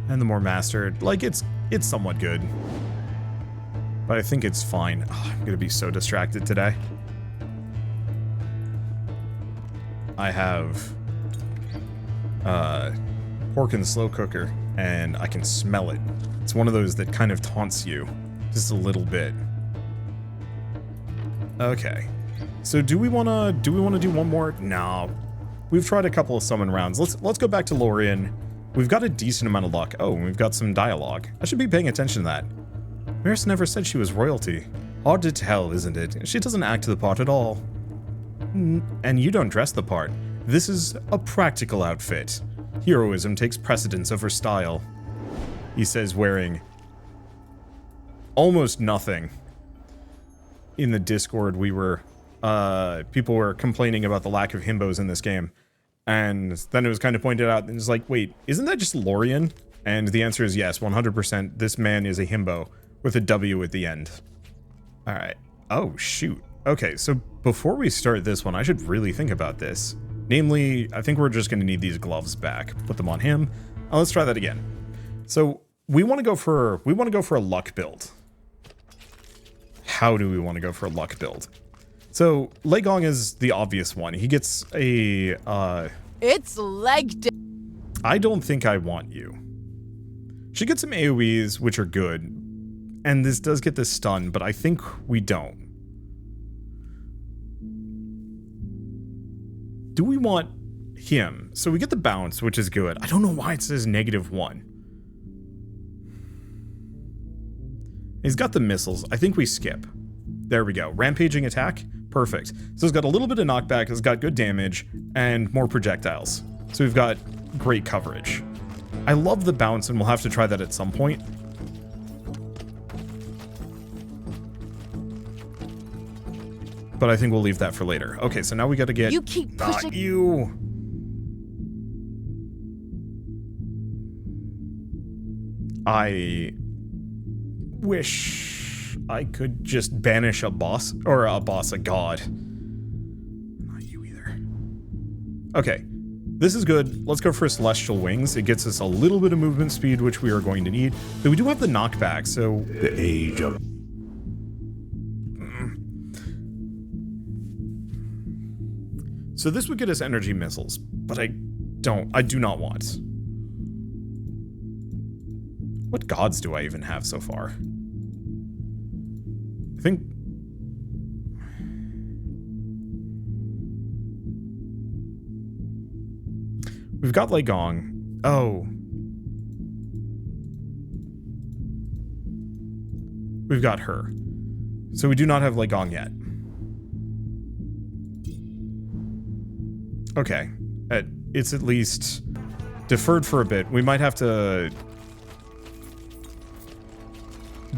And the more mastered, like it's somewhat good. But I think it's fine. Oh, I'm gonna be so distracted today. I have pork and slow cooker, and I can smell it. It's one of those that kind of taunts you just a little bit. Okay, so do we wanna do one more? No, we've tried a couple of summon rounds. Let's go back to Lorien. We've got a decent amount of luck. Oh, and we've got some dialogue. I should be paying attention to that. Maris never said she was royalty. Hard to tell, isn't it? She doesn't act the part at all. And you don't dress the part. This is a practical outfit. Heroism takes precedence over style. He says, wearing almost nothing. In the Discord, people were complaining about the lack of himbos in this game. And then it was kind of pointed out, and it's like, wait, isn't that just Lorien? And the answer is yes, 100%. This man is a himbo with a W at the end. All right. Oh, shoot. Okay, so before we start this one, I should really think about this. Namely, I think we're just going to need these gloves back. Put them on him. Let's try that again. So we want to go for a luck build. How do we want to go for a luck build? So Legong is the obvious one. He gets a It's leg day. I don't think I want you. She gets some AoEs, which are good. And this does get this stun, but I think we don't. Do we want him? So we get the bounce, which is good. I don't know why it says -1. He's got the missiles. I think we skip. There we go. Rampaging attack. Perfect. So he's got a little bit of knockback. He's got good damage and more projectiles. So we've got great coverage. I love the bounce, and we'll have to try that at some point. But I think we'll leave that for later. Okay, so now we gotta get... You keep pushing... Not you! I wish I could just banish a boss, or a god. Not you either. Okay, this is good. Let's go for Celestial Wings. It gets us a little bit of movement speed, which we are going to need. Though we do have the knockback, so... The age of... So this would get us energy missiles, but I do not want. What gods do I even have so far? I think... We've got Legong. Oh. We've got her. So we do not have Legong yet. Okay. It's at least deferred for a bit. We might have to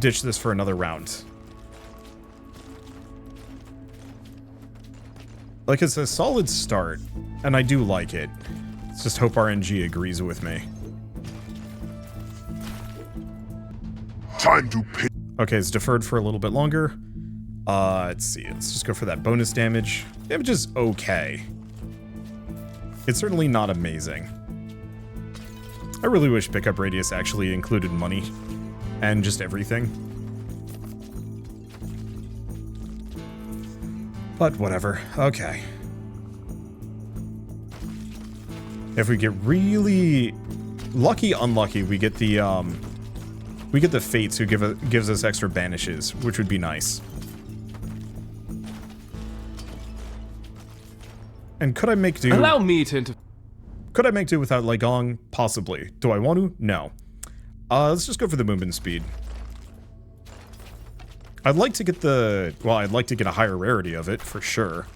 ditch this for another round. Like, it's a solid start, and I do like it. Let's just hope RNG agrees with me. Time to pick. Okay, it's deferred for a little bit longer. Let's see. Let's just go for that bonus damage. Damage is okay. It's certainly not amazing. I really wish pickup radius actually included money and just everything. But whatever. Okay. If we get really lucky, unlucky, we get the We get the Fates who gives us extra banishes, which would be nice. And could I make do? Allow me to Could I make do without Legong? Possibly. Do I want to? No. Let's just go for the movement speed. I'd like to get I'd like to get a higher rarity of it, for sure.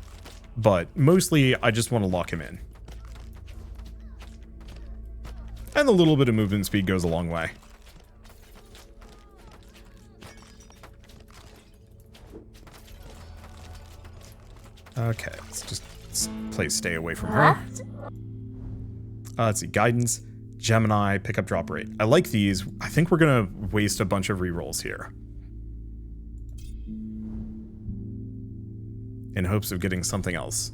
But mostly, I just want to lock him in. And a little bit of movement speed goes a long way. Okay, let's play stay away from her. Let's see, guidance, Gemini, pickup drop rate. I like these. I think we're gonna waste a bunch of rerolls here. In hopes of getting something else.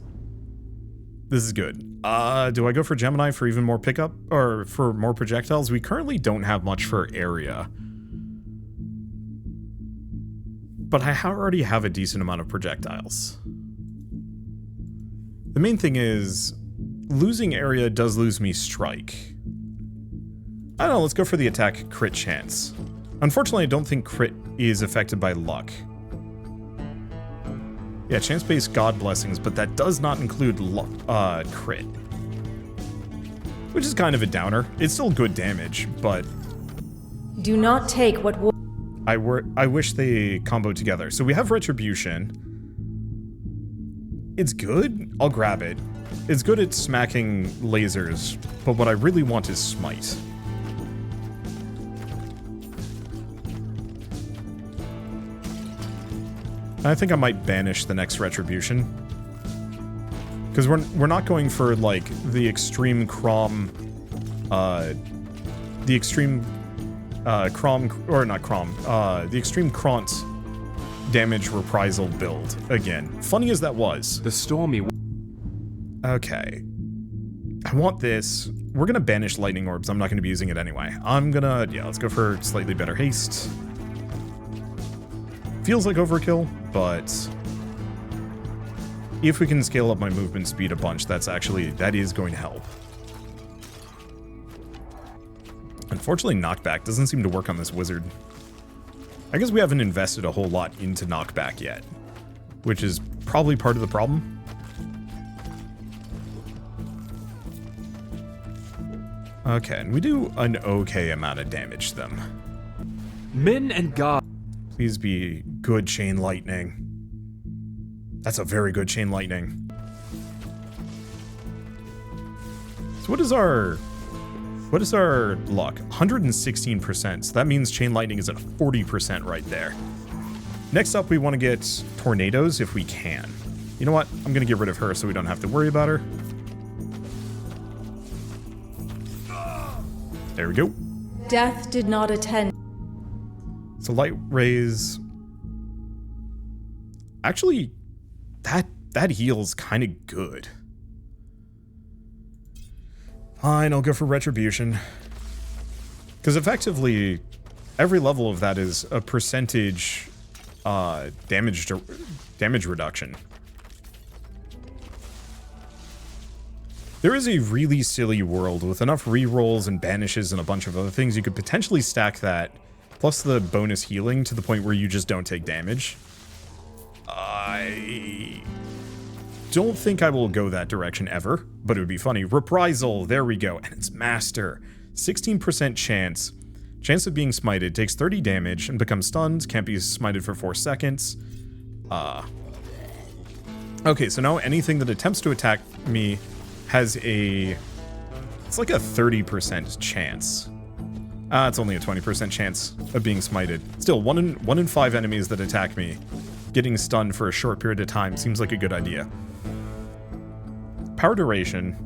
This is good. Do I go for Gemini for even more pickup? Or for more projectiles? We currently don't have much for area. But I already have a decent amount of projectiles. The main thing is, losing area does lose me strike. I don't know, let's go for the attack crit chance. Unfortunately, I don't think crit is affected by luck. Yeah, chance-based god blessings, but that does not include crit. Which is kind of a downer. It's still good damage, but Do not take what will. I wish they combo together. So we have Retribution. It's good. I'll grab it. It's good at smacking lasers, but what I really want is Smite. I think I might banish the next Retribution. Because we're not going for, like, the extreme Crom... the extreme... the extreme Kront damage reprisal build again. Funny as that was. the stormy. Okay. I want this. We're gonna banish lightning orbs. I'm not gonna be using it anyway. Let's go for slightly better haste. Feels like overkill, but if we can scale up my movement speed a bunch, that is going to help. Unfortunately, knockback doesn't seem to work on this wizard. I guess we haven't invested a whole lot into knockback yet, which is probably part of the problem. Okay, and we do an okay amount of damage to them. Men and God. Please be good chain lightning. That's a very good chain lightning. So what is our luck? 116%. So that means chain lightning is at 40% right there. Next up, we want to get tornadoes if we can. You know what? I'm going to get rid of her so we don't have to worry about her. There we go. Death did not attend. So light rays. Actually, that heals kind of good. Fine, I'll go for Retribution. Because effectively, every level of that is a percentage damage reduction. There is a really silly world with enough rerolls and banishes and a bunch of other things. You could potentially stack that, plus the bonus healing to the point where you just don't take damage. I don't think I will go that direction ever, but it would be funny. Reprisal, there we go, and it's Master. 16% chance. Chance of being smited, takes 30 damage and becomes stunned, can't be smited for 4 seconds. Okay, so now anything that attempts to attack me has it's like a 30% chance. It's only a 20% chance of being smited. Still, 1 in 5 enemies that attack me getting stunned for a short period of time seems like a good idea. Power duration.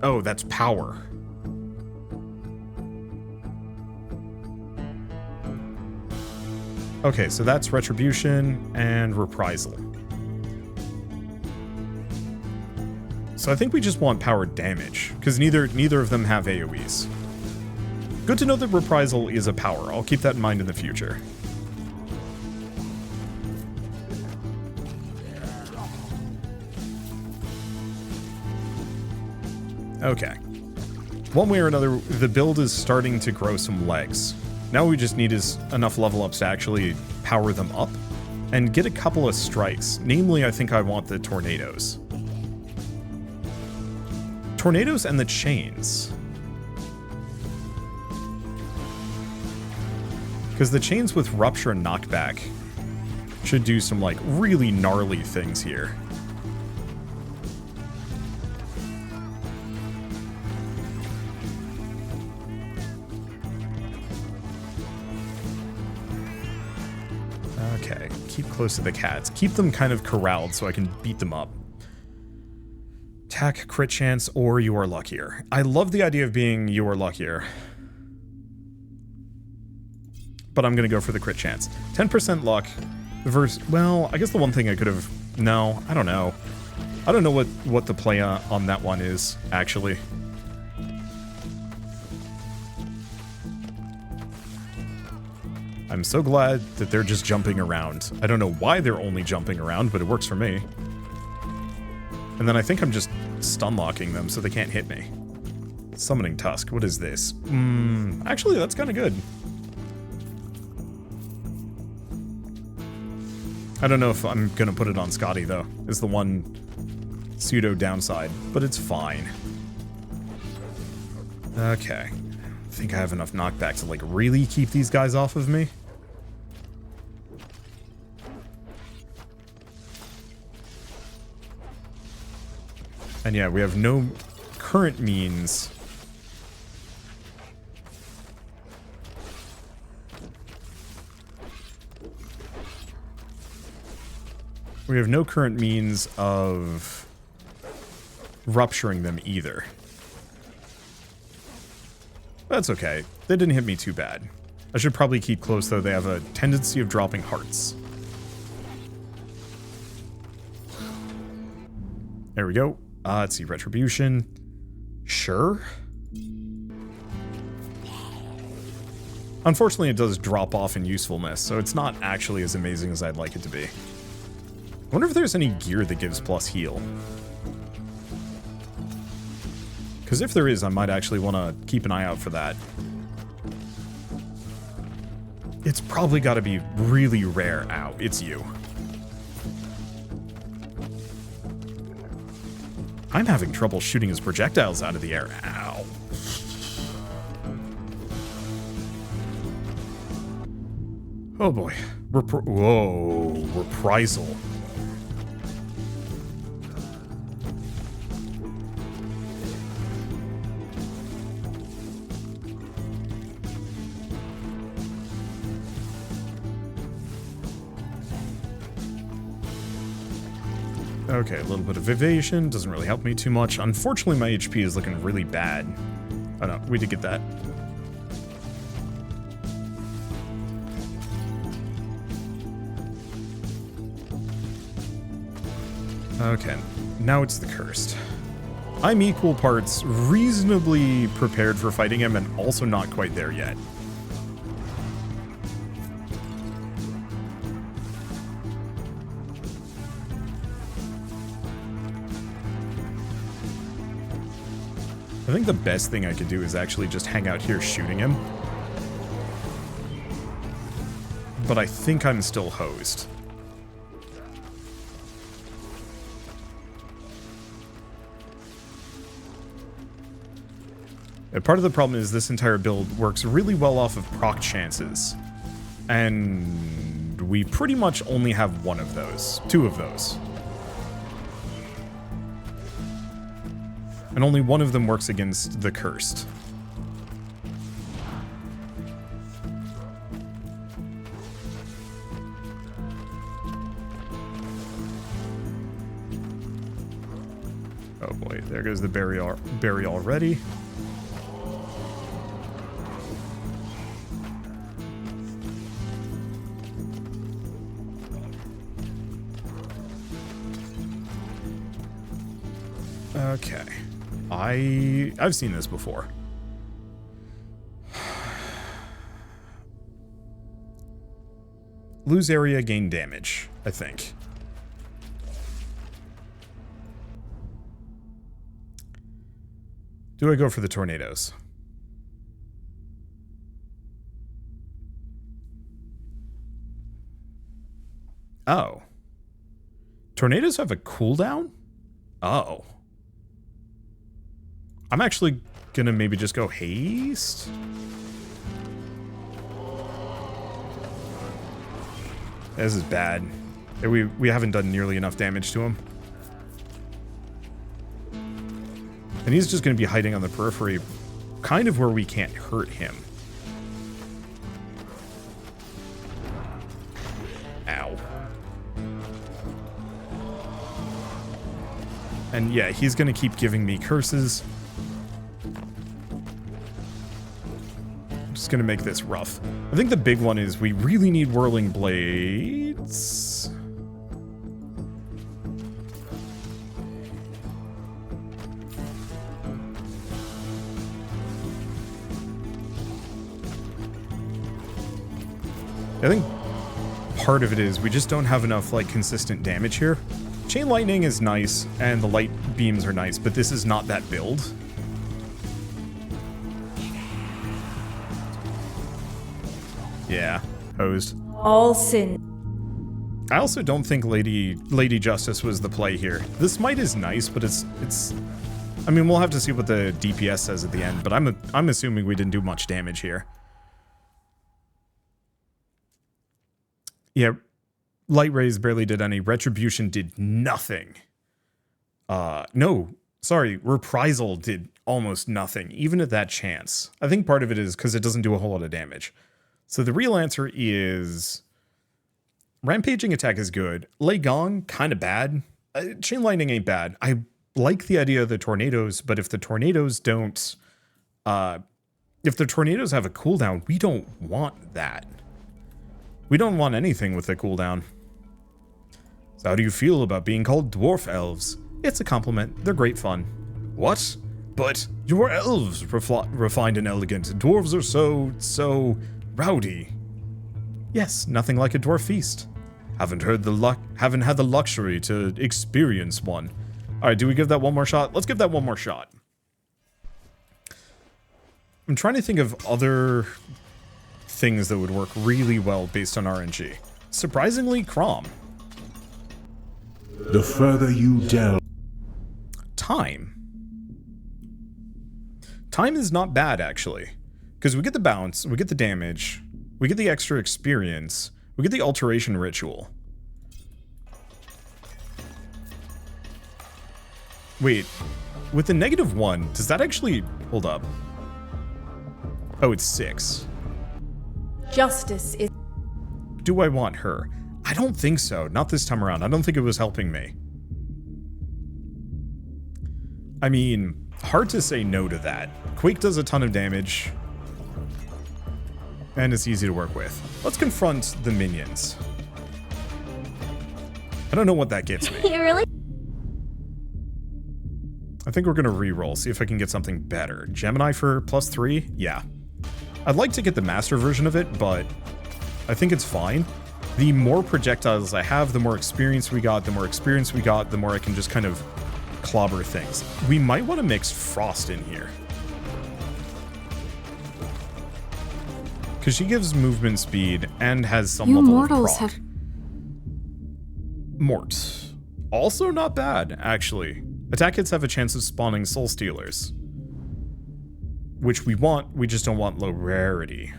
Oh, that's power. Okay, so that's Retribution and Reprisal. So I think we just want power damage, because neither of them have AoEs. Good to know that Reprisal is a power. I'll keep that in mind in the future. Okay. One way or another, the build is starting to grow some legs. Now we just need is enough level ups to actually power them up and get a couple of strikes. Namely, I think I want the tornadoes. Tornadoes and the chains. Because the chains with rupture and knockback should do some, like, really gnarly things here. Okay, keep close to the cats. Keep them kind of corralled so I can beat them up. Attack, crit chance, or you are luckier. I love the idea of being you are luckier. But I'm going to go for the crit chance. 10% luck versus... Well, I guess the one thing I could have... No, I don't know. I don't know what the play on that one is, actually. I'm so glad that they're just jumping around. I don't know why they're only jumping around, but it works for me. And then I think I'm just stun locking them so they can't hit me. Summoning Tusk. What is this? Actually, that's kind of good. I don't know if I'm going to put it on Scotty, though. Is the one pseudo downside, but it's fine. Okay. I think I have enough knockback to, like, really keep these guys off of me. And yeah, we have no current means. We have no current means of rupturing them either. That's okay. They didn't hit me too bad. I should probably keep close, though. They have a tendency of dropping hearts. There we go. Let's see. Retribution. Sure. Unfortunately, it does drop off in usefulness, so it's not actually as amazing as I'd like it to be. I wonder if there's any gear that gives plus heal. Because if there is, I might actually want to keep an eye out for that. It's probably got to be really rare. Ow, it's you. I'm having trouble shooting his projectiles out of the air. Ow. Oh boy. Whoa, reprisal. Okay, a little bit of evasion. Doesn't really help me too much. Unfortunately, my HP is looking really bad. Oh no, we did get that. Okay, now it's the cursed. I'm equal parts reasonably prepared for fighting him and also not quite there yet. I think the best thing I could do is actually just hang out here shooting him. But I think I'm still hosed. And part of the problem is this entire build works really well off of proc chances. And we pretty much only have one of those. Two of those. And only one of them works against the cursed. Oh boy, there goes the berry already. Okay. I've seen this before. Lose area, gain damage, I think. Do I go for the tornadoes? Oh. Tornadoes have a cooldown? Oh. I'm actually gonna maybe just go haste. This is bad. We haven't done nearly enough damage to him. And he's just gonna be hiding on the periphery, kind of where we can't hurt him. Ow. And yeah, he's gonna keep giving me curses. I'm just gonna make this rough. I think the big one is we really need whirling blades. I think part of it is we just don't have enough like consistent damage here. Chain lightning is nice and the light beams are nice, but this is not that build. Yeah, hosed. All sin. I also don't think Lady Justice was the play here. The smite is nice, but it's I mean, we'll have to see what the DPS says at the end, but I'm assuming we didn't do much damage here. Yeah, Light Rays barely did any. Retribution did nothing. No, sorry, Reprisal did almost nothing, even at that chance. I think part of it is because it doesn't do a whole lot of damage. So the real answer is Rampaging attack is good. Lay Gong, kind of bad. Chain Lightning ain't bad. I like the idea of the tornadoes, but if the tornadoes don't... if the tornadoes have a cooldown, we don't want that. We don't want anything with a cooldown. So how do you feel about being called dwarf elves? It's a compliment. They're great fun. What? But your elves refined and elegant. Dwarves are so rowdy. Yes, nothing like a dwarf feast. Haven't had the luxury to experience one. All right, do we give that one more shot? Let's give that one more shot. I'm trying to think of other things that would work really well based on RNG. Surprisingly, Crom. The further you delve. Time. Time is not bad, actually. Because we get the bounce, we get the damage, we get the extra experience, we get the alteration ritual. Wait, with the -1, does that actually... Hold up. Oh, it's 6. Justice is... Do I want her? I don't think so. Not this time around. I don't think it was helping me. I mean, hard to say no to that. Quake does a ton of damage. And it's easy to work with. Let's confront the minions. I don't know what that gets me. You really? I think we're going to re-roll, see if I can get something better. Gemini for +3? Yeah. I'd like to get the master version of it, but I think it's fine. The more projectiles I have, the more experience we got. The more experience we got, the more I can just kind of clobber things. We might want to mix Frost in here. Because she gives movement speed and has some You level mortals of proc. have... Mort. Also not bad, actually. Attack hits have a chance of spawning Soul Stealers. Which we want, we just don't want low rarity.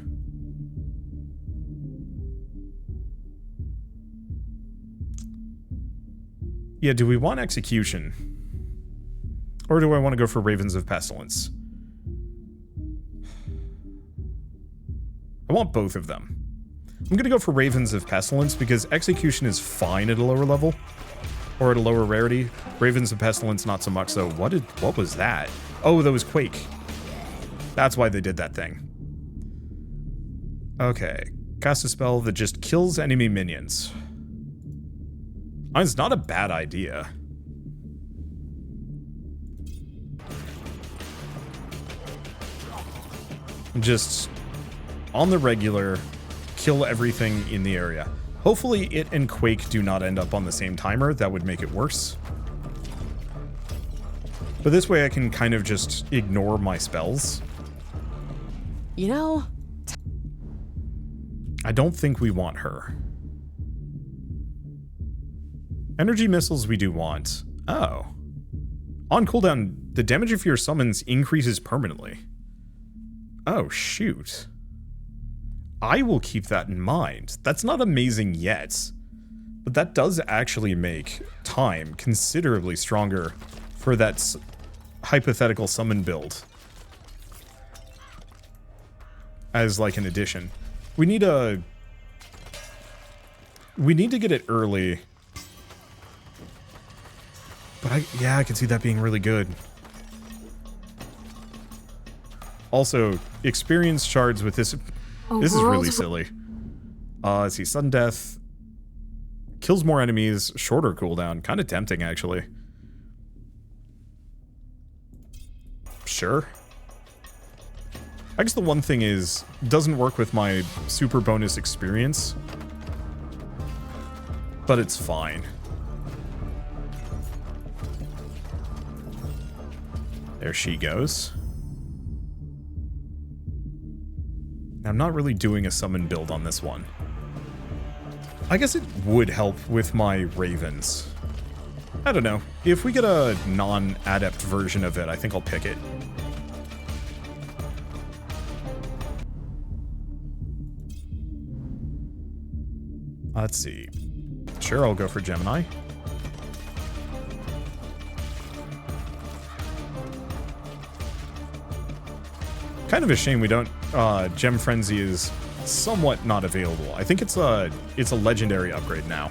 Yeah, do we want Execution? Or do I want to go for Ravens of Pestilence? I want both of them. I'm going to go for Ravens of Pestilence because Execution is fine at a lower level. Or at a lower rarity. Ravens of Pestilence, not so much so. What was that? Oh, that was Quake. That's why they did that thing. Okay. Cast a spell that just kills enemy minions. It's not a bad idea. Just on the regular, kill everything in the area. Hopefully it and Quake do not end up on the same timer. That would make it worse. But this way I can kind of just ignore my spells. You know, I don't think we want her. Energy missiles we do want. Oh. On cooldown, the damage of your summons increases permanently. Oh, shoot. I will keep that in mind. That's not amazing yet, but that does actually make time considerably stronger for that hypothetical summon build. As like an addition. We need to get it early. But I can see that being really good. Also, experience shards with this. This is really silly. Let's see, sudden death kills more enemies, shorter cooldown. Kind of tempting, actually. Sure. I guess the one thing is, doesn't work with my super bonus experience. But it's fine. There she goes. I'm not really doing a summon build on this one. I guess it would help with my ravens. I don't know. If we get a non-adept version of it, I think I'll pick it. Let's see. Sure, I'll go for Gemini. Kind of a shame we don't. Gem Frenzy is somewhat not available. I think it's a legendary upgrade now.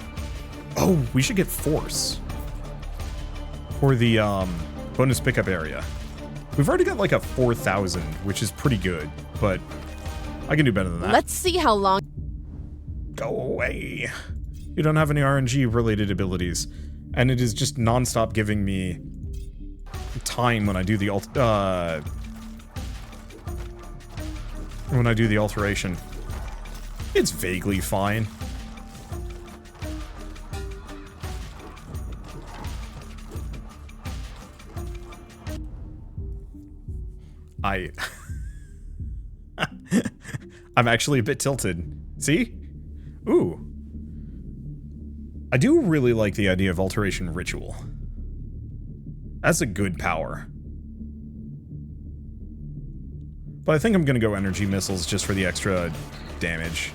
Oh, we should get Force for the bonus pickup area. We've already got like a 4,000, which is pretty good, but I can do better than that. let's see how long. Go away. You don't have any RNG related abilities, and it is just non-stop giving me time when I do the alteration. It's vaguely fine. I'm actually a bit tilted. See? Ooh. I do really like the idea of Alteration Ritual. That's a good power. But I think I'm gonna go Energy Missiles just for the extra damage.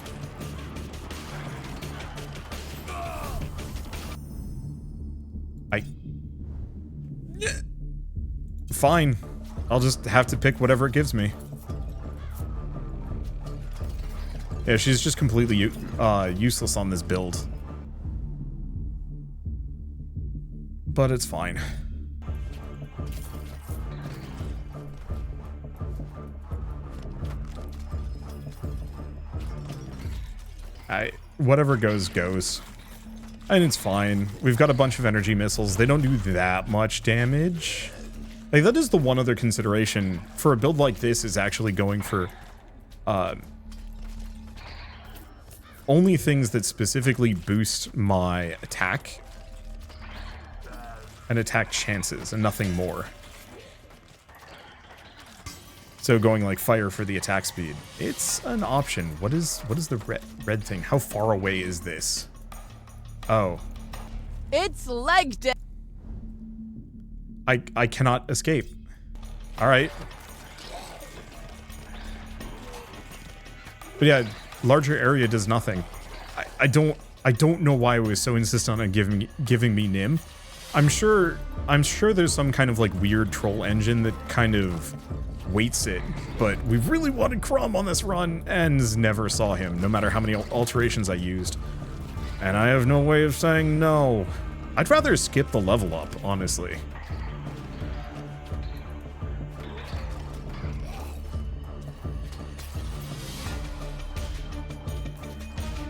Fine. I'll just have to pick whatever it gives me. Yeah, she's just completely useless on this build. But it's fine. Whatever goes, goes. And it's fine. We've got a bunch of energy missiles. They don't do that much damage. Like, that is the one other consideration for a build like this, is actually going for only things that specifically boost my attack and attack chances and nothing more. So going like fire for the attack speed. It's an option. What is the red thing? How far away is this? Oh. It's leg day. I cannot escape. Alright. But yeah, larger area does nothing. I don't know why it was so insistent on giving me Nim. I'm sure there's some kind of like weird troll engine that kind of waits it, but we really wanted Crumb on this run and never saw him, no matter how many alterations I used. And I have no way of saying no. I'd rather skip the level up, honestly.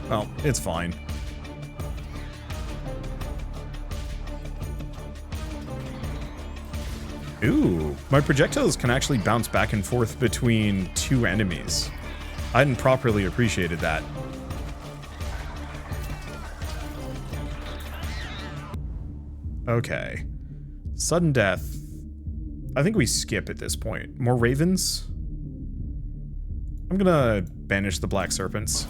Well, it's fine. Ooh, my projectiles can actually bounce back and forth between two enemies. I hadn't properly appreciated that. Okay. Sudden death I think we skip at this point. More ravens? I'm gonna banish the black serpents.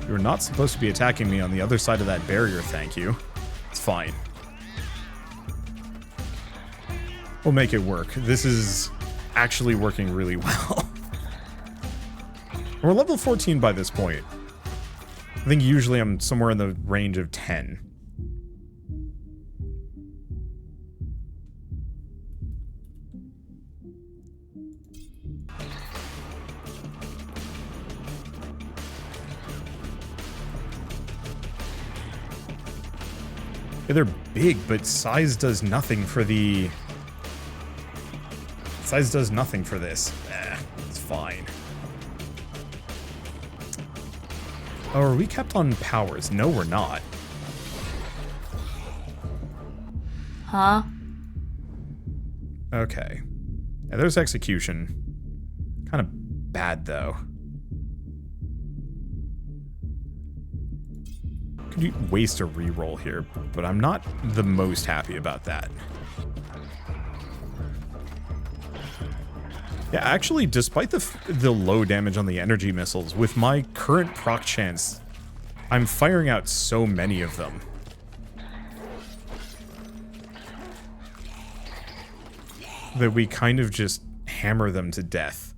You're not supposed to be attacking me on the other side of that barrier, thank you. It's fine. We'll make it work. This is actually working really well. We're level 14 by this point. I think usually I'm somewhere in the range of 10. Yeah, they're big, but size does nothing for the... Size does nothing for this. It's fine. Oh, are we kept on powers? No, we're not. Huh? Okay. Yeah, there's execution. Kind of bad, though. Could you waste a reroll here, but I'm not the most happy about that. Yeah, actually, despite the low damage on the energy missiles, with my current proc chance, I'm firing out so many of them. That we kind of just hammer them to death.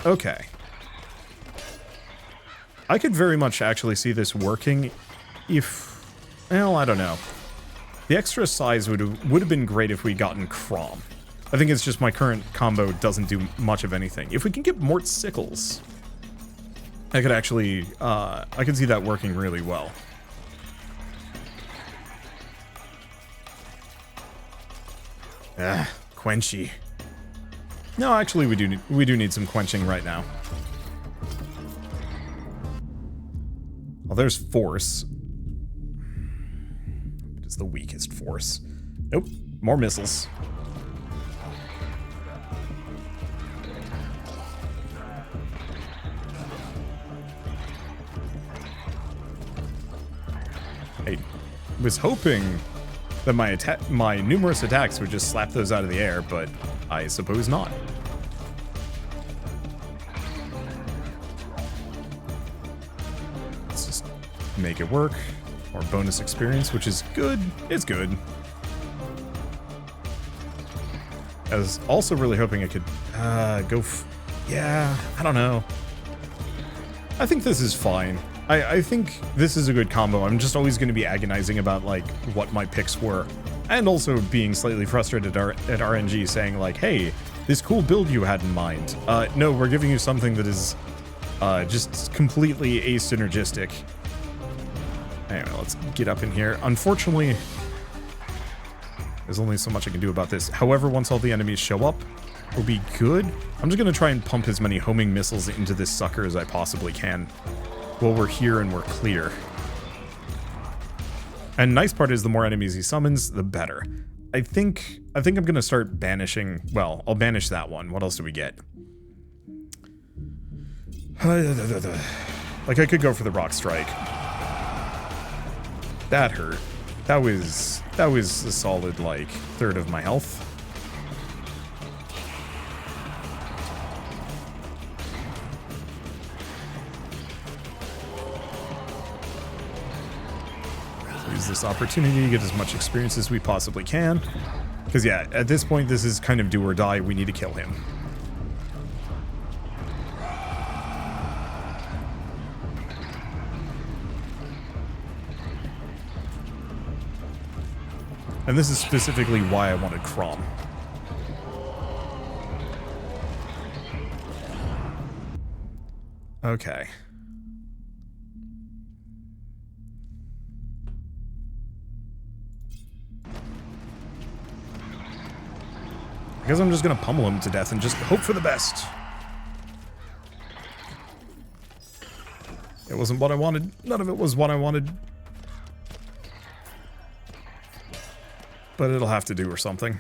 Okay. I could very much actually see this working if... Well, I don't know. The extra size would have been great if we'd gotten Crom. I think it's just my current combo doesn't do much of anything. If we can get Mort Sickles, I could actually, I could see that working really well. Quenchy. No, actually we do need some quenching right now. Well, there's Force. It's the weakest force. Nope. More missiles. I was hoping that my numerous attacks would just slap those out of the air, but I suppose not. Let's just make it work. Or bonus experience, which is good. It's good. I was also really hoping I could yeah, I don't know. I think this is fine. I think this is a good combo. I'm just always going to be agonizing about, like, what my picks were. And also being slightly frustrated at RNG saying, like, hey, this cool build you had in mind. No, we're giving you something that is just completely asynergistic. Anyway, let's get up in here. Unfortunately, there's only so much I can do about this. However, once all the enemies show up, we'll be good. I'm just going to try and pump as many homing missiles into this sucker as I possibly can while we're here and we're clear. And nice part is the more enemies he summons, the better. I think I'm going to start banishing... Well, I'll banish that one. What else do we get? Like, I could go for the Rock Strike. That hurt. That was a solid, like, third of my health. So use this opportunity to get as much experience as we possibly can. Because, yeah, at this point, this is kind of do or die. We need to kill him. And this is specifically why I wanted Crom. Okay. I guess I'm just gonna pummel him to death and just hope for the best. It wasn't what I wanted. None of it was what I wanted. But it'll have to do or something.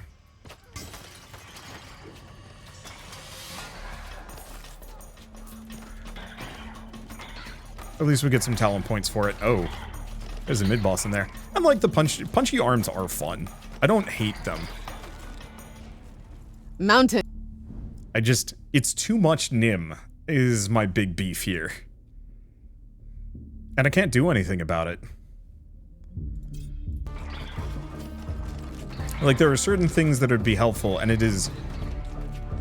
At least we get some talent points for it. Oh, there's a mid-boss in there. And like the punchy arms are fun. I don't hate them. Mountain. It's too much Nim is my big beef here. And I can't do anything about it. Like, there are certain things that would be helpful, and it is...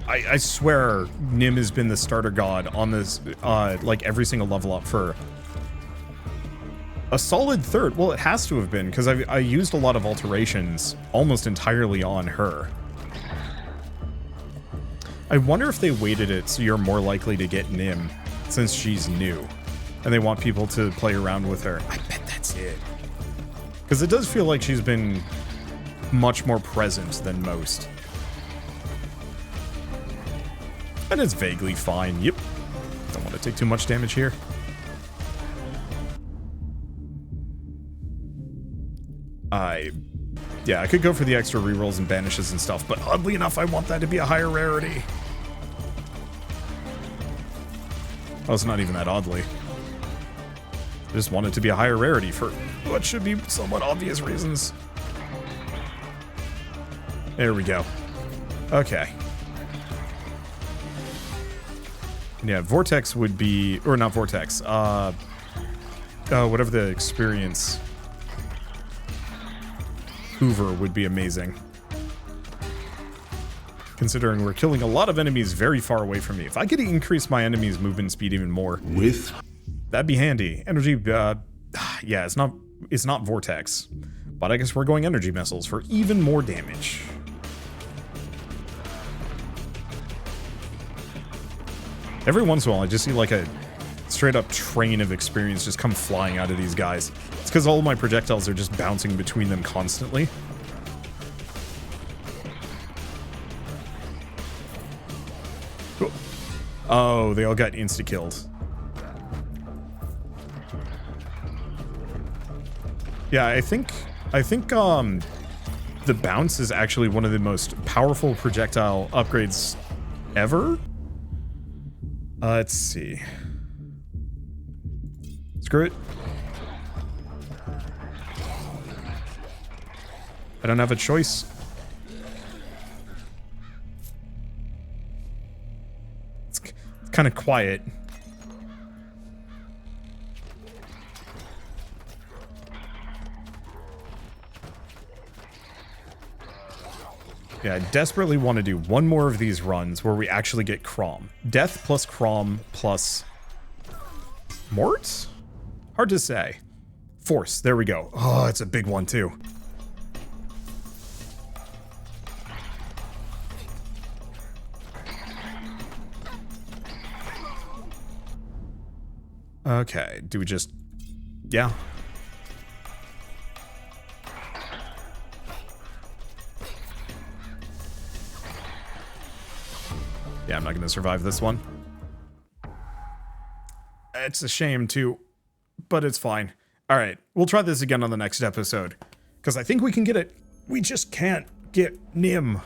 I swear Nim has been the starter god on this, like, every single level up for a solid third. Well, it has to have been, because I used a lot of alterations almost entirely on her. I wonder if they weighted it so you're more likely to get Nim, since she's new, and they want people to play around with her. I bet that's it. Because it does feel like she's been much more present than most. And it's vaguely fine. Yep. Don't want to take too much damage here. Yeah, I could go for the extra rerolls and banishes and stuff, but oddly enough, I want that to be a higher rarity. Oh, it's not even that oddly. I just want it to be a higher rarity for what should be somewhat obvious reasons. There we go. Okay. Yeah, Vortex would be... Or not Vortex. Whatever the experience... Hoover would be amazing. Considering we're killing a lot of enemies very far away from me. If I could increase my enemies' movement speed even more... That'd be handy. Energy... yeah, it's not Vortex. But I guess we're going energy missiles for even more damage. Every once in a while, I just see like a straight up train of experience just come flying out of these guys. It's because all my projectiles are just bouncing between them constantly. Oh, they all got insta-killed. Yeah, I think the bounce is actually one of the most powerful projectile upgrades ever. Let's see. Screw it. I don't have a choice. It's kind of quiet. Yeah, I desperately want to do one more of these runs where we actually get Crom. Death plus Crom plus... Mort? Hard to say. Force, there we go. Oh, it's a big one too. Okay, do we just... Yeah. Yeah, I'm not going to survive this one. It's a shame, too, but it's fine. All right, we'll try this again on the next episode, because I think we can get it. We just can't get Nim.